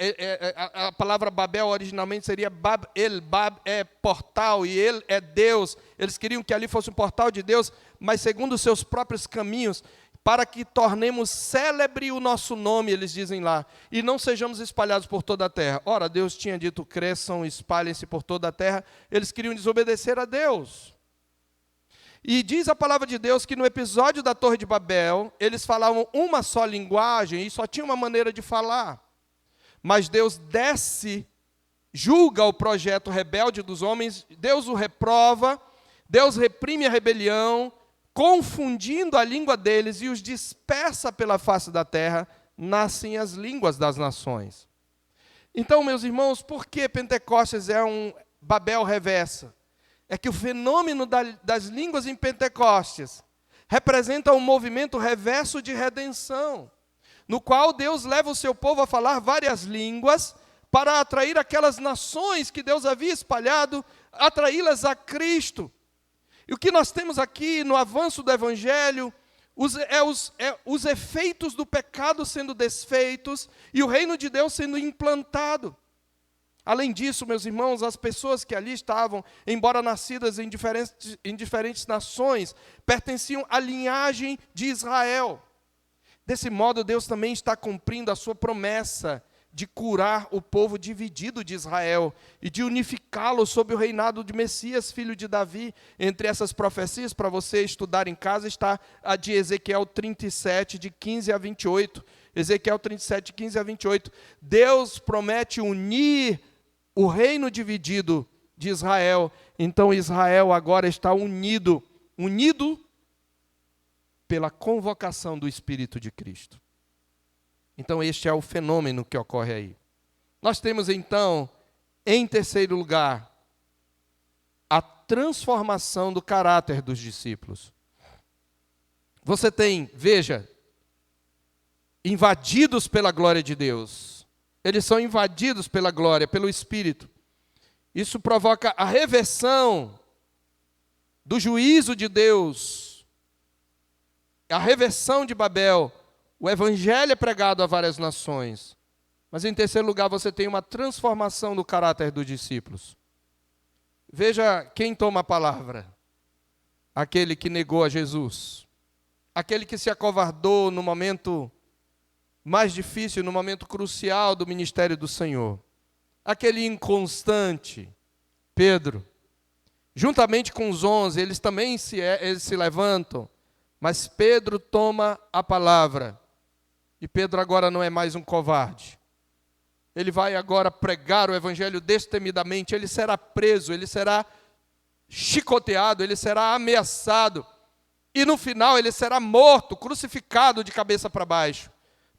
a palavra Babel originalmente seria Bab-El. Bab é portal e El é Deus. Eles queriam que ali fosse um portal de Deus, mas segundo os seus próprios caminhos, para que tornemos célebre o nosso nome, eles dizem lá, e não sejamos espalhados por toda a terra. Ora, Deus tinha dito, cresçam, espalhem-se por toda a terra. Eles queriam desobedecer a Deus. E diz a palavra de Deus que no episódio da Torre de Babel, eles falavam uma só linguagem e só tinha uma maneira de falar. Mas Deus desce, julga o projeto rebelde dos homens, Deus o reprova, Deus reprime a rebelião, confundindo a língua deles e os dispersa pela face da terra, nascem as línguas das nações. Então, meus irmãos, por que Pentecostes é um Babel reversa? É que o fenômeno das línguas em Pentecostes representa um movimento reverso de redenção, no qual Deus leva o seu povo a falar várias línguas para atrair aquelas nações que Deus havia espalhado, atraí-las a Cristo. E o que nós temos aqui no avanço do Evangelho os efeitos do pecado sendo desfeitos e o reino de Deus sendo implantado. Além disso, meus irmãos, as pessoas que ali estavam, embora nascidas em diferentes nações, pertenciam à linhagem de Israel. Desse modo, Deus também está cumprindo a sua promessa de curar o povo dividido de Israel e de unificá-lo sob o reinado de Messias, filho de Davi. Entre essas profecias, para você estudar em casa, está a de Ezequiel 37, de 15 a 28. Ezequiel 37, 15 a 28. Deus promete unir o reino dividido de Israel. Então Israel agora está unido pela convocação do Espírito de Cristo. Então este é o fenômeno que ocorre aí. Nós temos então, em terceiro lugar, a transformação do caráter dos discípulos. Você tem, veja, invadidos pela glória de Deus. Eles são invadidos pela glória, pelo Espírito. Isso provoca a reversão do juízo de Deus, a reversão de Babel. O evangelho é pregado a várias nações. Mas em terceiro lugar, você tem uma transformação do caráter dos discípulos. Veja quem toma a palavra. Aquele que negou a Jesus. Aquele que se acovardou no momento mais difícil, no momento crucial do ministério do Senhor. Aquele inconstante, Pedro. Juntamente com os 11, eles também se levantam. Mas Pedro toma a palavra. E Pedro agora não é mais um covarde. Ele vai agora pregar o evangelho destemidamente. Ele será preso, ele será chicoteado, ele será ameaçado. E no final ele será morto, crucificado de cabeça para baixo.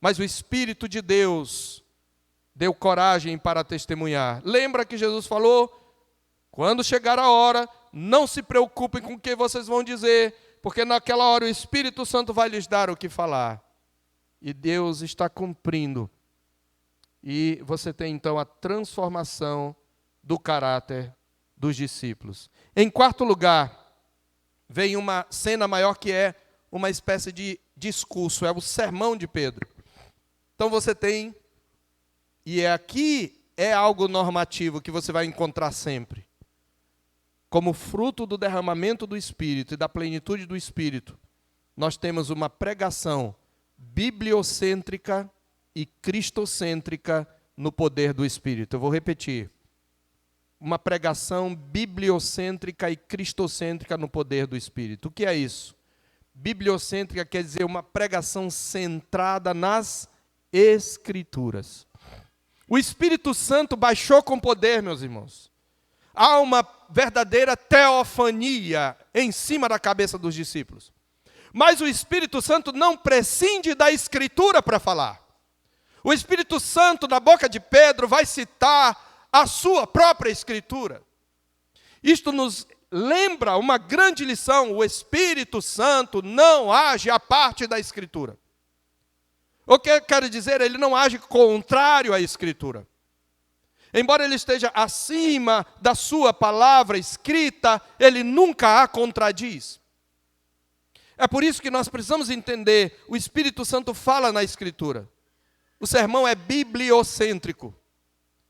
Mas o Espírito de Deus deu coragem para testemunhar. Lembra que Jesus falou? Quando chegar a hora, não se preocupem com o que vocês vão dizer, porque naquela hora o Espírito Santo vai lhes dar o que falar. E Deus está cumprindo. E você tem então a transformação do caráter dos discípulos. Em quarto lugar, vem uma cena maior que é uma espécie de discurso, é o sermão de Pedro. Então você tem, e aqui é algo normativo que você vai encontrar sempre. Como fruto do derramamento do Espírito e da plenitude do Espírito, nós temos uma pregação bibliocêntrica e cristocêntrica no poder do Espírito. Eu vou repetir. Uma pregação bibliocêntrica e cristocêntrica no poder do Espírito. O que é isso? Bibliocêntrica quer dizer uma pregação centrada nas Escrituras. O Espírito Santo baixou com poder, meus irmãos. Há uma verdadeira teofania em cima da cabeça dos discípulos. Mas o Espírito Santo não prescinde da Escritura para falar. O Espírito Santo, na boca de Pedro, vai citar a sua própria Escritura. Isto nos lembra uma grande lição: o Espírito Santo não age à parte da Escritura. O que eu quero dizer? Ele não age contrário à Escritura. Embora ele esteja acima da sua palavra escrita, ele nunca a contradiz. É por isso que nós precisamos entender, o Espírito Santo fala na Escritura. O sermão é bibliocêntrico.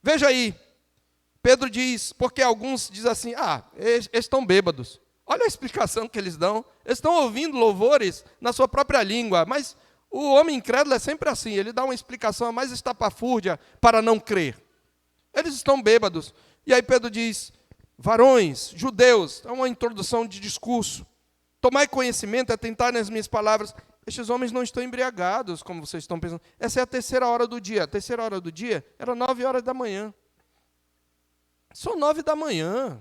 Veja aí, Pedro diz, porque alguns dizem assim, eles estão bêbados. Olha a explicação que eles dão. Eles estão ouvindo louvores na sua própria língua, mas o homem incrédulo é sempre assim, ele dá uma explicação mais estapafúrdia para não crer. Eles estão bêbados. E aí Pedro diz, varões, judeus, é uma introdução de discurso. Tomai conhecimento, atentai nas minhas palavras. Estes homens não estão embriagados, como vocês estão pensando. Essa é a terceira hora do dia. A terceira hora do dia era 9 horas da manhã. São 9 da manhã.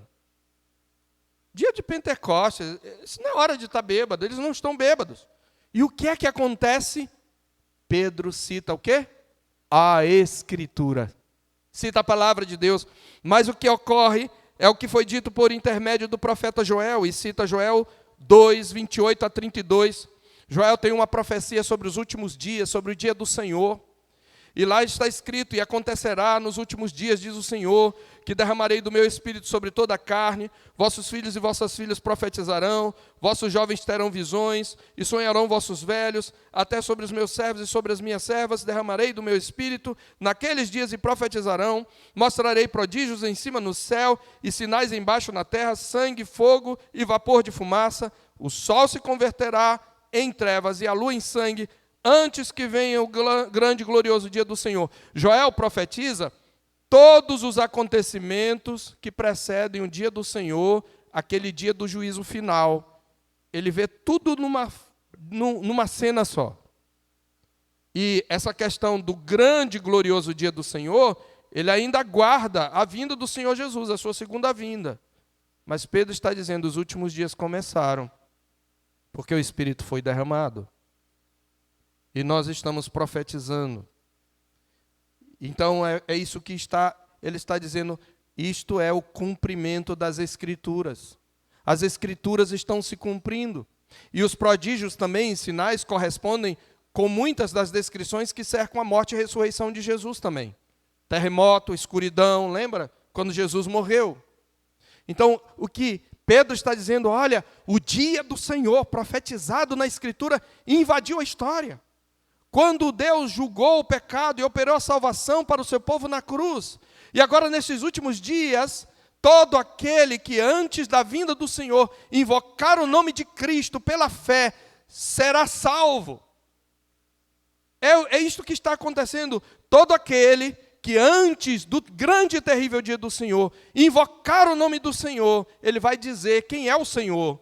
Dia de Pentecostes. Isso não é hora de estar bêbado. Eles não estão bêbados. E o que é que acontece? Pedro cita o quê? A Escritura. Cita a palavra de Deus. Mas o que ocorre é o que foi dito por intermédio do profeta Joel. E cita Joel 2, 28 a 32. Joel tem uma profecia sobre os últimos dias, sobre o dia do Senhor. E lá está escrito: e acontecerá nos últimos dias, diz o Senhor, que derramarei do meu espírito sobre toda a carne, vossos filhos e vossas filhas profetizarão, vossos jovens terão visões, e sonharão vossos velhos, até sobre os meus servos e sobre as minhas servas derramarei do meu espírito, naqueles dias e profetizarão, mostrarei prodígios em cima no céu, e sinais embaixo na terra, sangue, fogo e vapor de fumaça, o sol se converterá em trevas e a lua em sangue, antes que venha o grande e glorioso dia do Senhor. Joel profetiza todos os acontecimentos que precedem o dia do Senhor, aquele dia do juízo final. Ele vê tudo numa cena só. E essa questão do grande e glorioso dia do Senhor, ele ainda aguarda a vinda do Senhor Jesus, a sua segunda vinda. Mas Pedro está dizendo: os últimos dias começaram, porque o Espírito foi derramado. E nós estamos profetizando. Então é isso que ele está dizendo, isto é o cumprimento das Escrituras. As Escrituras estão se cumprindo. E os prodígios também, sinais, correspondem com muitas das descrições que cercam a morte e a ressurreição de Jesus também. Terremoto, escuridão, lembra? Quando Jesus morreu. Então, o que Pedro está dizendo, olha, o dia do Senhor, profetizado na Escritura, invadiu a história. Quando Deus julgou o pecado e operou a salvação para o seu povo na cruz. E agora, nesses últimos dias, todo aquele que antes da vinda do Senhor invocar o nome de Cristo pela fé, será salvo. É isto que está acontecendo. Todo aquele que antes do grande e terrível dia do Senhor invocar o nome do Senhor, ele vai dizer quem é o Senhor.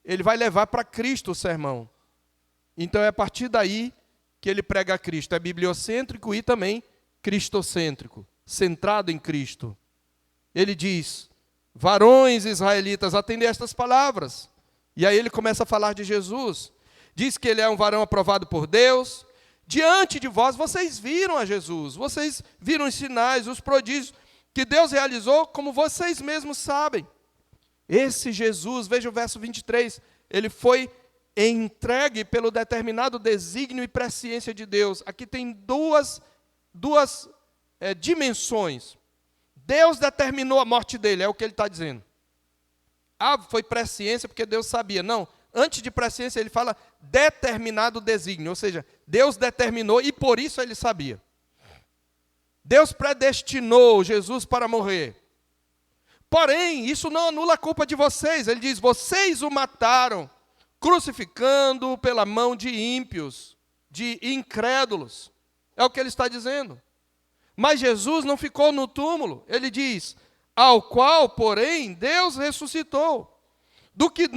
Ele vai levar para Cristo o sermão. Então é a partir daí que ele prega a Cristo. É bibliocêntrico e também cristocêntrico, centrado em Cristo. Ele diz: varões israelitas, atendei estas palavras. E aí ele começa a falar de Jesus. Diz que ele é um varão aprovado por Deus. Diante de vós, vocês viram a Jesus. Vocês viram os sinais, os prodígios que Deus realizou, como vocês mesmos sabem. Esse Jesus, veja o verso 23, ele foi entregue pelo determinado desígnio e presciência de Deus. Aqui tem duas dimensões. Deus determinou a morte dele, é o que ele está dizendo. Foi presciência porque Deus sabia. Não, antes de presciência ele fala determinado desígnio, ou seja, Deus determinou e por isso ele sabia. Deus predestinou Jesus para morrer. Porém, isso não anula a culpa de vocês. Ele diz, vocês o mataram, crucificando-o pela mão de ímpios, de incrédulos. É o que ele está dizendo. Mas Jesus não ficou no túmulo. Ele diz, ao qual, porém, Deus ressuscitou. Do que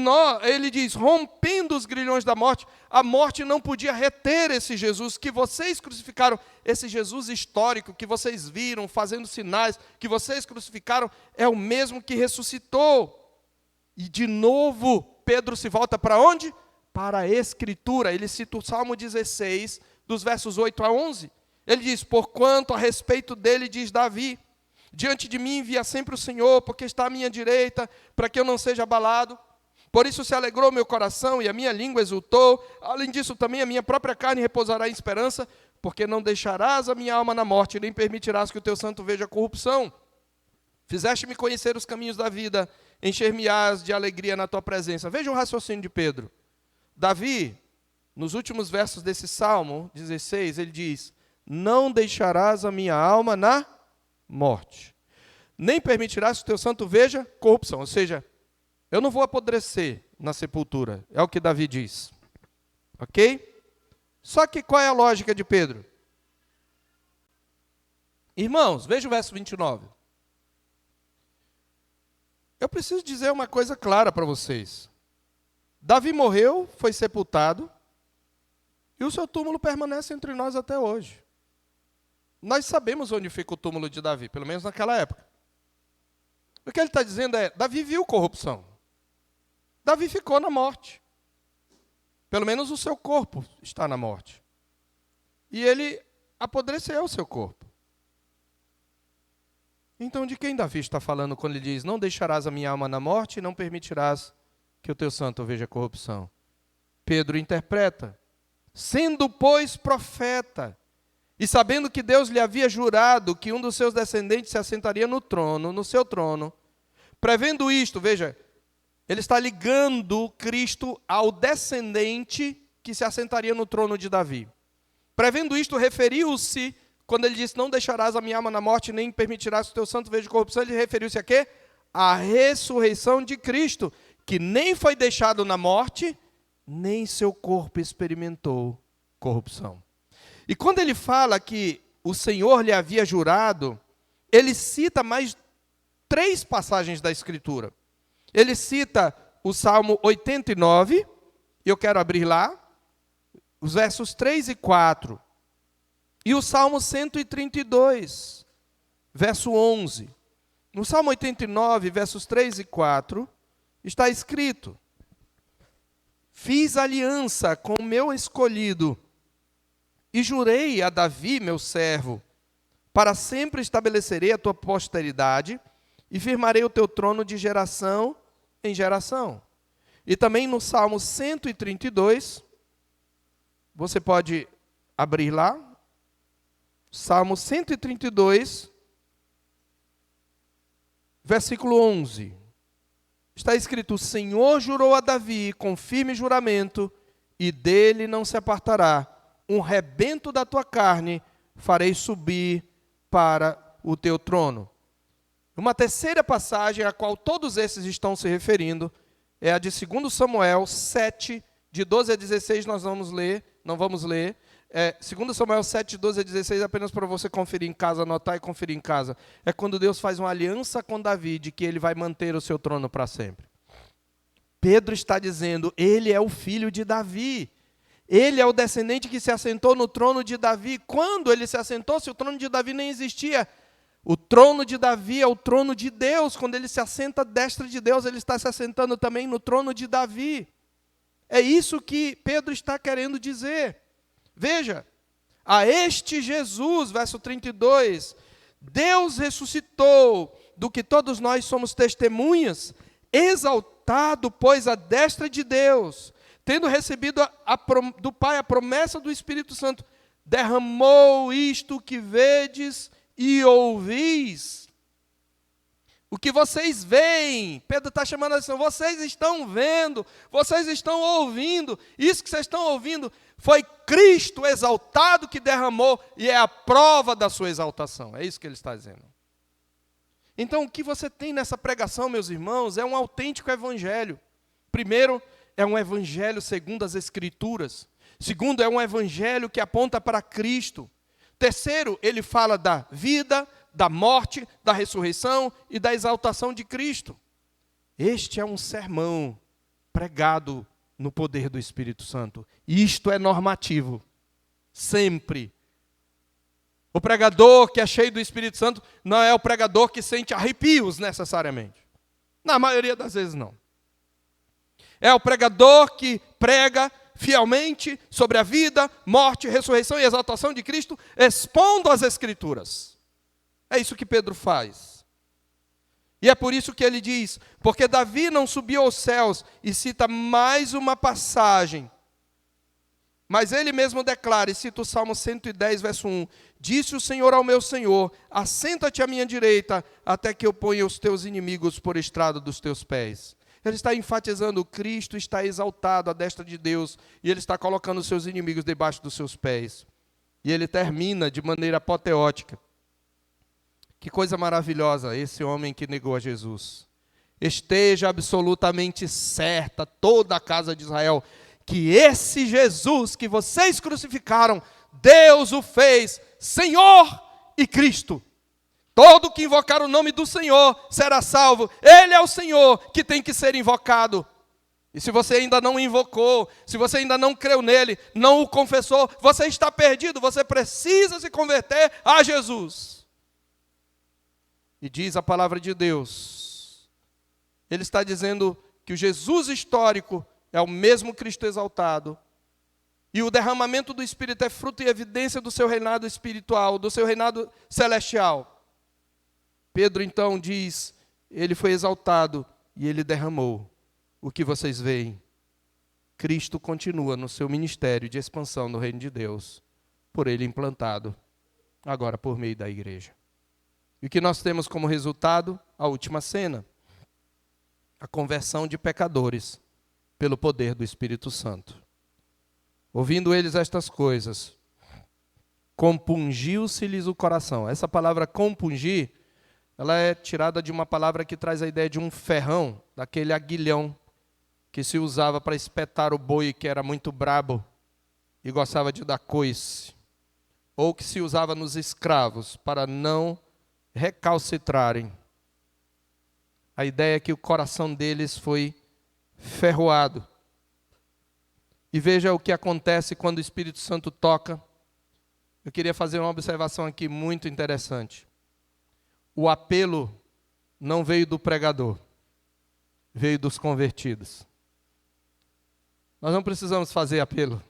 ele diz, rompendo os grilhões da morte, a morte não podia reter esse Jesus que vocês crucificaram, esse Jesus histórico que vocês viram, fazendo sinais, que vocês crucificaram, é o mesmo que ressuscitou. E de novo, Pedro se volta para onde? Para a Escritura. Ele cita o Salmo 16, dos versos 8 a 11. Ele diz, porquanto a respeito dele diz Davi, diante de mim envia sempre o Senhor, porque está à minha direita, para que eu não seja abalado. Por isso se alegrou meu coração e a minha língua exultou. Além disso também a minha própria carne repousará em esperança, porque não deixarás a minha alma na morte, nem permitirás que o teu santo veja a corrupção. Fizeste-me conhecer os caminhos da vida, encher-me-ás de alegria na tua presença. Veja o raciocínio de Pedro. Davi, nos últimos versos desse Salmo 16, ele diz, não deixarás a minha alma na morte, nem permitirás que o teu santo veja corrupção. Ou seja, eu não vou apodrecer na sepultura. É o que Davi diz. Ok? Só que qual é a lógica de Pedro? Irmãos, veja o verso 29. Eu preciso dizer uma coisa clara para vocês. Davi morreu, foi sepultado, e o seu túmulo permanece entre nós até hoje. Nós sabemos onde fica o túmulo de Davi, pelo menos naquela época. O que ele está dizendo é, Davi viu corrupção. Davi ficou na morte. Pelo menos o seu corpo está na morte. E ele apodreceu o seu corpo. Então, de quem Davi está falando quando ele diz, não deixarás a minha alma na morte e não permitirás que o teu santo veja corrupção? Pedro interpreta, sendo, pois, profeta, E sabendo que Deus lhe havia jurado que um dos seus descendentes se assentaria no trono, no seu trono, prevendo isto, veja, ele está ligando Cristo ao descendente que se assentaria no trono de Davi. Prevendo isto, referiu-se, quando ele disse, não deixarás a minha alma na morte, nem permitirás que o teu santo veja corrupção, ele referiu-se a quê? A ressurreição de Cristo, que nem foi deixado na morte, nem seu corpo experimentou corrupção. E quando ele fala que o Senhor lhe havia jurado, ele cita mais 3 passagens da Escritura. Ele cita o Salmo 89, e eu quero abrir lá, os versos 3 e 4. E o Salmo 132, verso 11. No Salmo 89, versos 3 e 4, está escrito: fiz aliança com o meu escolhido, e jurei a Davi, meu servo, para sempre estabelecerei a tua posteridade, e firmarei o teu trono de geração em geração. E também no Salmo 132, você pode abrir lá, Salmo 132, versículo 11. Está escrito, o Senhor jurou a Davi com firme juramento, e dele não se apartará. Um rebento da tua carne farei subir para o teu trono. Uma terceira passagem, a qual todos esses estão se referindo, é a de 2 Samuel 7, de 12 a 16, nós vamos ler, não vamos ler. 2 Samuel 7, de 12 a 16, apenas para você conferir em casa, anotar e conferir em casa. É quando Deus faz uma aliança com Davi, de que ele vai manter o seu trono para sempre. Pedro está dizendo, ele é o filho de Davi. Ele é o descendente que se assentou no trono de Davi. Quando ele se assentou, se o trono de Davi nem existia, o trono de Davi é o trono de Deus. Quando ele se assenta à destra de Deus, ele está se assentando também no trono de Davi. É isso que Pedro está querendo dizer. Veja, a este Jesus, verso 32, Deus ressuscitou, do que todos nós somos testemunhas, exaltado, pois, à destra de Deus, tendo recebido do Pai a promessa do Espírito Santo, derramou isto que vedes e ouvis. O que vocês veem, Pedro está chamando a atenção, vocês estão vendo, vocês estão ouvindo, isso que vocês estão ouvindo foi Cristo exaltado que derramou e é a prova da sua exaltação. É isso que ele está dizendo. Então, o que você tem nessa pregação, meus irmãos, é um autêntico evangelho. Primeiro, é um evangelho segundo as Escrituras. Segundo, é um evangelho que aponta para Cristo. Terceiro, ele fala da vida, da morte, da ressurreição e da exaltação de Cristo. Este é um sermão pregado no poder do Espírito Santo. Isto é normativo. Sempre. O pregador que é cheio do Espírito Santo não é o pregador que sente arrepios necessariamente. Na maioria das vezes não. É o pregador que prega fielmente sobre a vida, morte, ressurreição e exaltação de Cristo, expondo as Escrituras. É isso que Pedro faz. E é por isso que ele diz, porque Davi não subiu aos céus, e cita mais uma passagem. Mas ele mesmo declara, e cita o Salmo 110, verso 1, disse o Senhor ao meu Senhor, assenta-te à minha direita, até que eu ponha os teus inimigos por estrado dos teus pés. Ele está enfatizando, Cristo está exaltado à destra de Deus, e ele está colocando os seus inimigos debaixo dos seus pés. E ele termina de maneira apoteótica. Que coisa maravilhosa, esse homem que negou a Jesus. Esteja absolutamente certa toda a casa de Israel, que esse Jesus que vocês crucificaram, Deus o fez Senhor e Cristo. Todo que invocar o nome do Senhor será salvo. Ele é o Senhor que tem que ser invocado. E se você ainda não invocou, se você ainda não creu nele, não o confessou, você está perdido, você precisa se converter a Jesus. E diz a palavra de Deus, ele está dizendo que o Jesus histórico é o mesmo Cristo exaltado, e o derramamento do Espírito é fruto e evidência do seu reinado espiritual, do seu reinado celestial. Pedro então diz, ele foi exaltado e ele derramou o que vocês veem. Cristo continua no seu ministério de expansão no reino de Deus, por ele implantado agora por meio da igreja. E o que nós temos como resultado? A última cena. A conversão de pecadores pelo poder do Espírito Santo. Ouvindo eles estas coisas, compungiu-se-lhes o coração. Essa palavra compungir, ela é tirada de uma palavra que traz a ideia de um ferrão, daquele aguilhão que se usava para espetar o boi que era muito brabo e gostava de dar coice. Ou que se usava nos escravos para não recalcitrarem. A ideia é que o coração deles foi ferroado. E veja o que acontece quando o Espírito Santo toca. Eu queria fazer uma observação aqui muito interessante. O apelo não veio do pregador, veio dos convertidos. Nós não precisamos fazer apelo.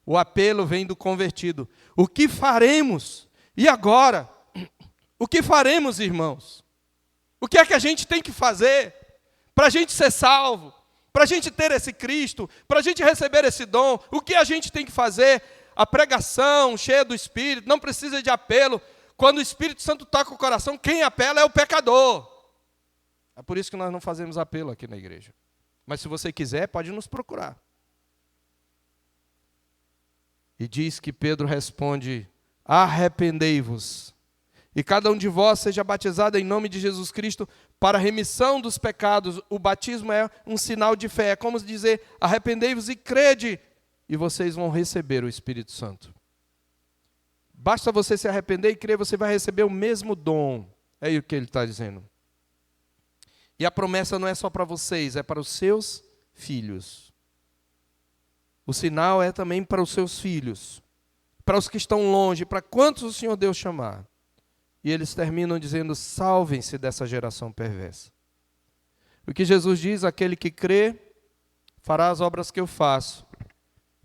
O apelo vem do convertido. O que faremos? E agora? O que faremos, irmãos? O que é que a gente tem que fazer para a gente ser salvo? Para a gente ter esse Cristo? Para a gente receber esse dom? O que a gente tem que fazer? A pregação cheia do Espírito não precisa de apelo. Quando o Espírito Santo toca o coração, quem apela é o pecador. É por isso que nós não fazemos apelo aqui na igreja. Mas se você quiser, pode nos procurar. E diz que Pedro responde: arrependei-vos, e cada um de vós seja batizado em nome de Jesus Cristo para a remissão dos pecados. O batismo é um sinal de fé. É como dizer: arrependei-vos e crede, e vocês vão receber o Espírito Santo. Basta você se arrepender e crer, você vai receber o mesmo dom. É o que ele está dizendo. E a promessa não é só para vocês, é para os seus filhos. O sinal é também para os seus filhos, para os que estão longe, para quantos o Senhor Deus chamar. E eles terminam dizendo: salvem-se dessa geração perversa. O que Jesus diz: aquele que crê fará as obras que eu faço,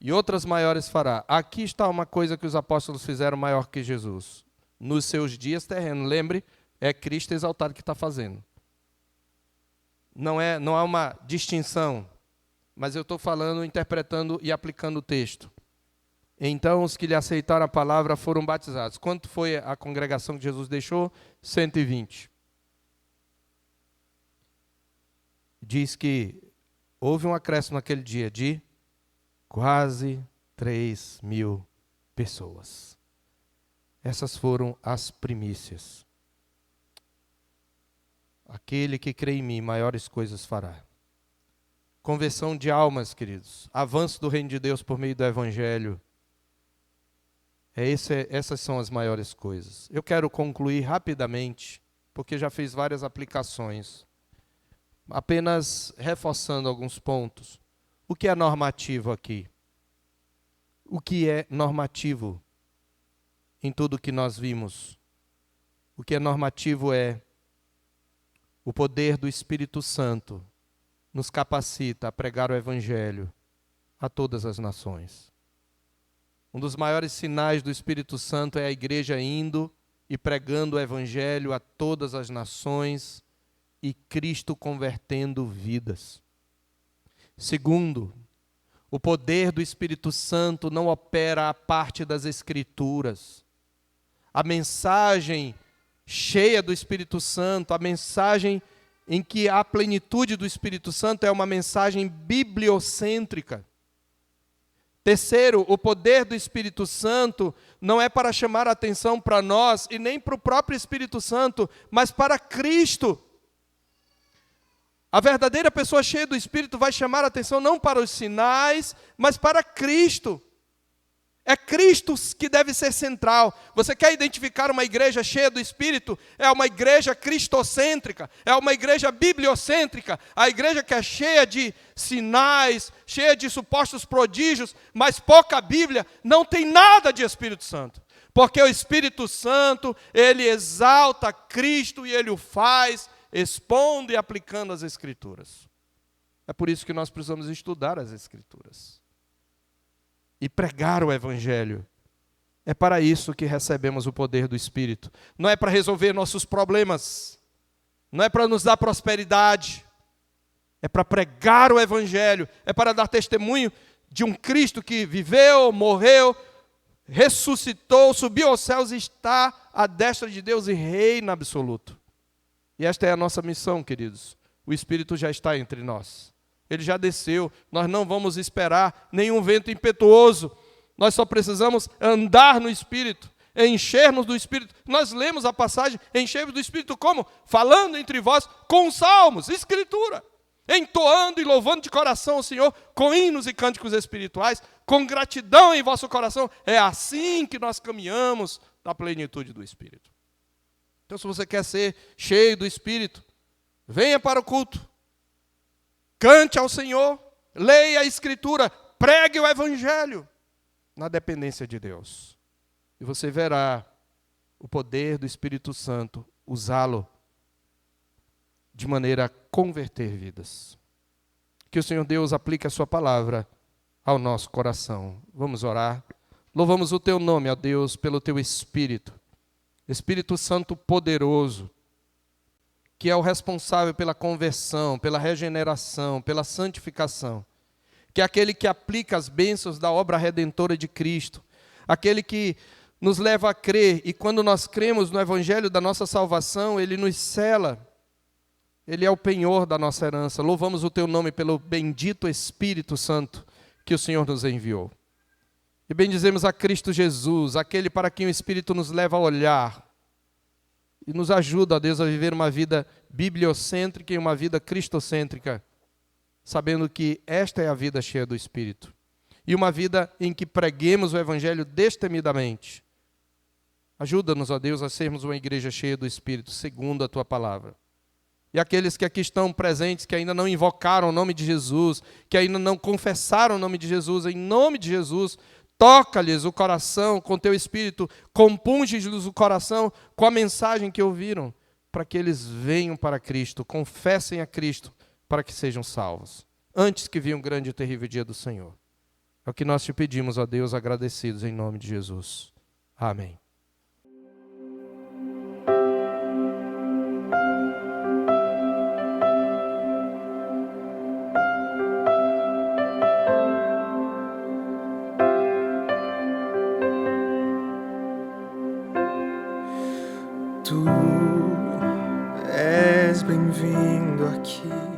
e outras maiores fará. Aqui está uma coisa que os apóstolos fizeram maior que Jesus. Nos seus dias terrenos, lembre, é Cristo exaltado que está fazendo. Não há uma distinção, mas eu estou falando, interpretando e aplicando o texto. Então os que lhe aceitaram a palavra foram batizados. Quanto foi a congregação que Jesus deixou? 120. Diz que houve um acréscimo naquele dia de quase 3.000 pessoas. Essas foram as primícias. Aquele que crê em mim, maiores coisas fará. Conversão de almas, queridos. Avanço do reino de Deus por meio do Evangelho. Essas são as maiores coisas. Eu quero concluir rapidamente, porque já fiz várias aplicações. Apenas reforçando alguns pontos. O que é normativo aqui? O que é normativo em tudo que nós vimos? O que é normativo é o poder do Espírito Santo nos capacita a pregar o Evangelho a todas as nações. Um dos maiores sinais do Espírito Santo é a igreja indo e pregando o Evangelho a todas as nações e Cristo convertendo vidas. Segundo, o poder do Espírito Santo não opera à parte das Escrituras. A mensagem cheia do Espírito Santo, a mensagem em que a plenitude do Espírito Santo é uma mensagem bibliocêntrica. Terceiro, o poder do Espírito Santo não é para chamar a atenção para nós e nem para o próprio Espírito Santo, mas para Cristo. A verdadeira pessoa cheia do Espírito vai chamar a atenção não para os sinais, mas para Cristo. É Cristo que deve ser central. Você quer identificar uma igreja cheia do Espírito? É uma igreja cristocêntrica, é uma igreja bibliocêntrica, a igreja que é cheia de sinais, cheia de supostos prodígios, mas pouca Bíblia, não tem nada de Espírito Santo. Porque o Espírito Santo, ele exalta Cristo e ele o faz expondo e aplicando as Escrituras. É por isso que nós precisamos estudar as Escrituras e pregar o Evangelho. É para isso que recebemos o poder do Espírito. Não é para resolver nossos problemas, não é para nos dar prosperidade, é para pregar o Evangelho, é para dar testemunho de um Cristo que viveu, morreu, ressuscitou, subiu aos céus e está à destra de Deus e reina absoluto. E esta é a nossa missão, queridos. O Espírito já está entre nós. Ele já desceu. Nós não vamos esperar nenhum vento impetuoso. Nós só precisamos andar no Espírito, encher-nos do Espírito. Nós lemos a passagem, encher-nos do Espírito como? Falando entre vós com salmos, escritura. Entoando e louvando de coração o Senhor com hinos e cânticos espirituais, com gratidão em vosso coração. É assim que nós caminhamos na plenitude do Espírito. Então, se você quer ser cheio do Espírito, venha para o culto, cante ao Senhor, leia a Escritura, pregue o Evangelho na dependência de Deus. E você verá o poder do Espírito Santo usá-lo de maneira a converter vidas. Que o Senhor Deus aplique a sua palavra ao nosso coração. Vamos orar. Louvamos o teu nome, ó Deus, pelo teu Espírito. Espírito Santo poderoso, que é o responsável pela conversão, pela regeneração, pela santificação. Que é aquele que aplica as bênçãos da obra redentora de Cristo. Aquele que nos leva a crer, e quando nós cremos no Evangelho da nossa salvação, ele nos sela. Ele é o penhor da nossa herança. Louvamos o teu nome pelo bendito Espírito Santo que o Senhor nos enviou. E bendizemos a Cristo Jesus, aquele para quem o Espírito nos leva a olhar. E nos ajuda, ó Deus, a viver uma vida bibliocêntrica e uma vida cristocêntrica, sabendo que esta é a vida cheia do Espírito. E uma vida em que preguemos o Evangelho destemidamente. Ajuda-nos, ó Deus, a sermos uma igreja cheia do Espírito, segundo a tua palavra. E aqueles que aqui estão presentes, que ainda não invocaram o nome de Jesus, que ainda não confessaram o nome de Jesus, em nome de Jesus, toca-lhes o coração com teu Espírito, compunge-lhes o coração com a mensagem que ouviram, para que eles venham para Cristo, confessem a Cristo, para que sejam salvos, antes que venha o grande e terrível dia do Senhor. É o que nós te pedimos, ó Deus, agradecidos em nome de Jesus. Amém. Tu és bem-vindo aqui.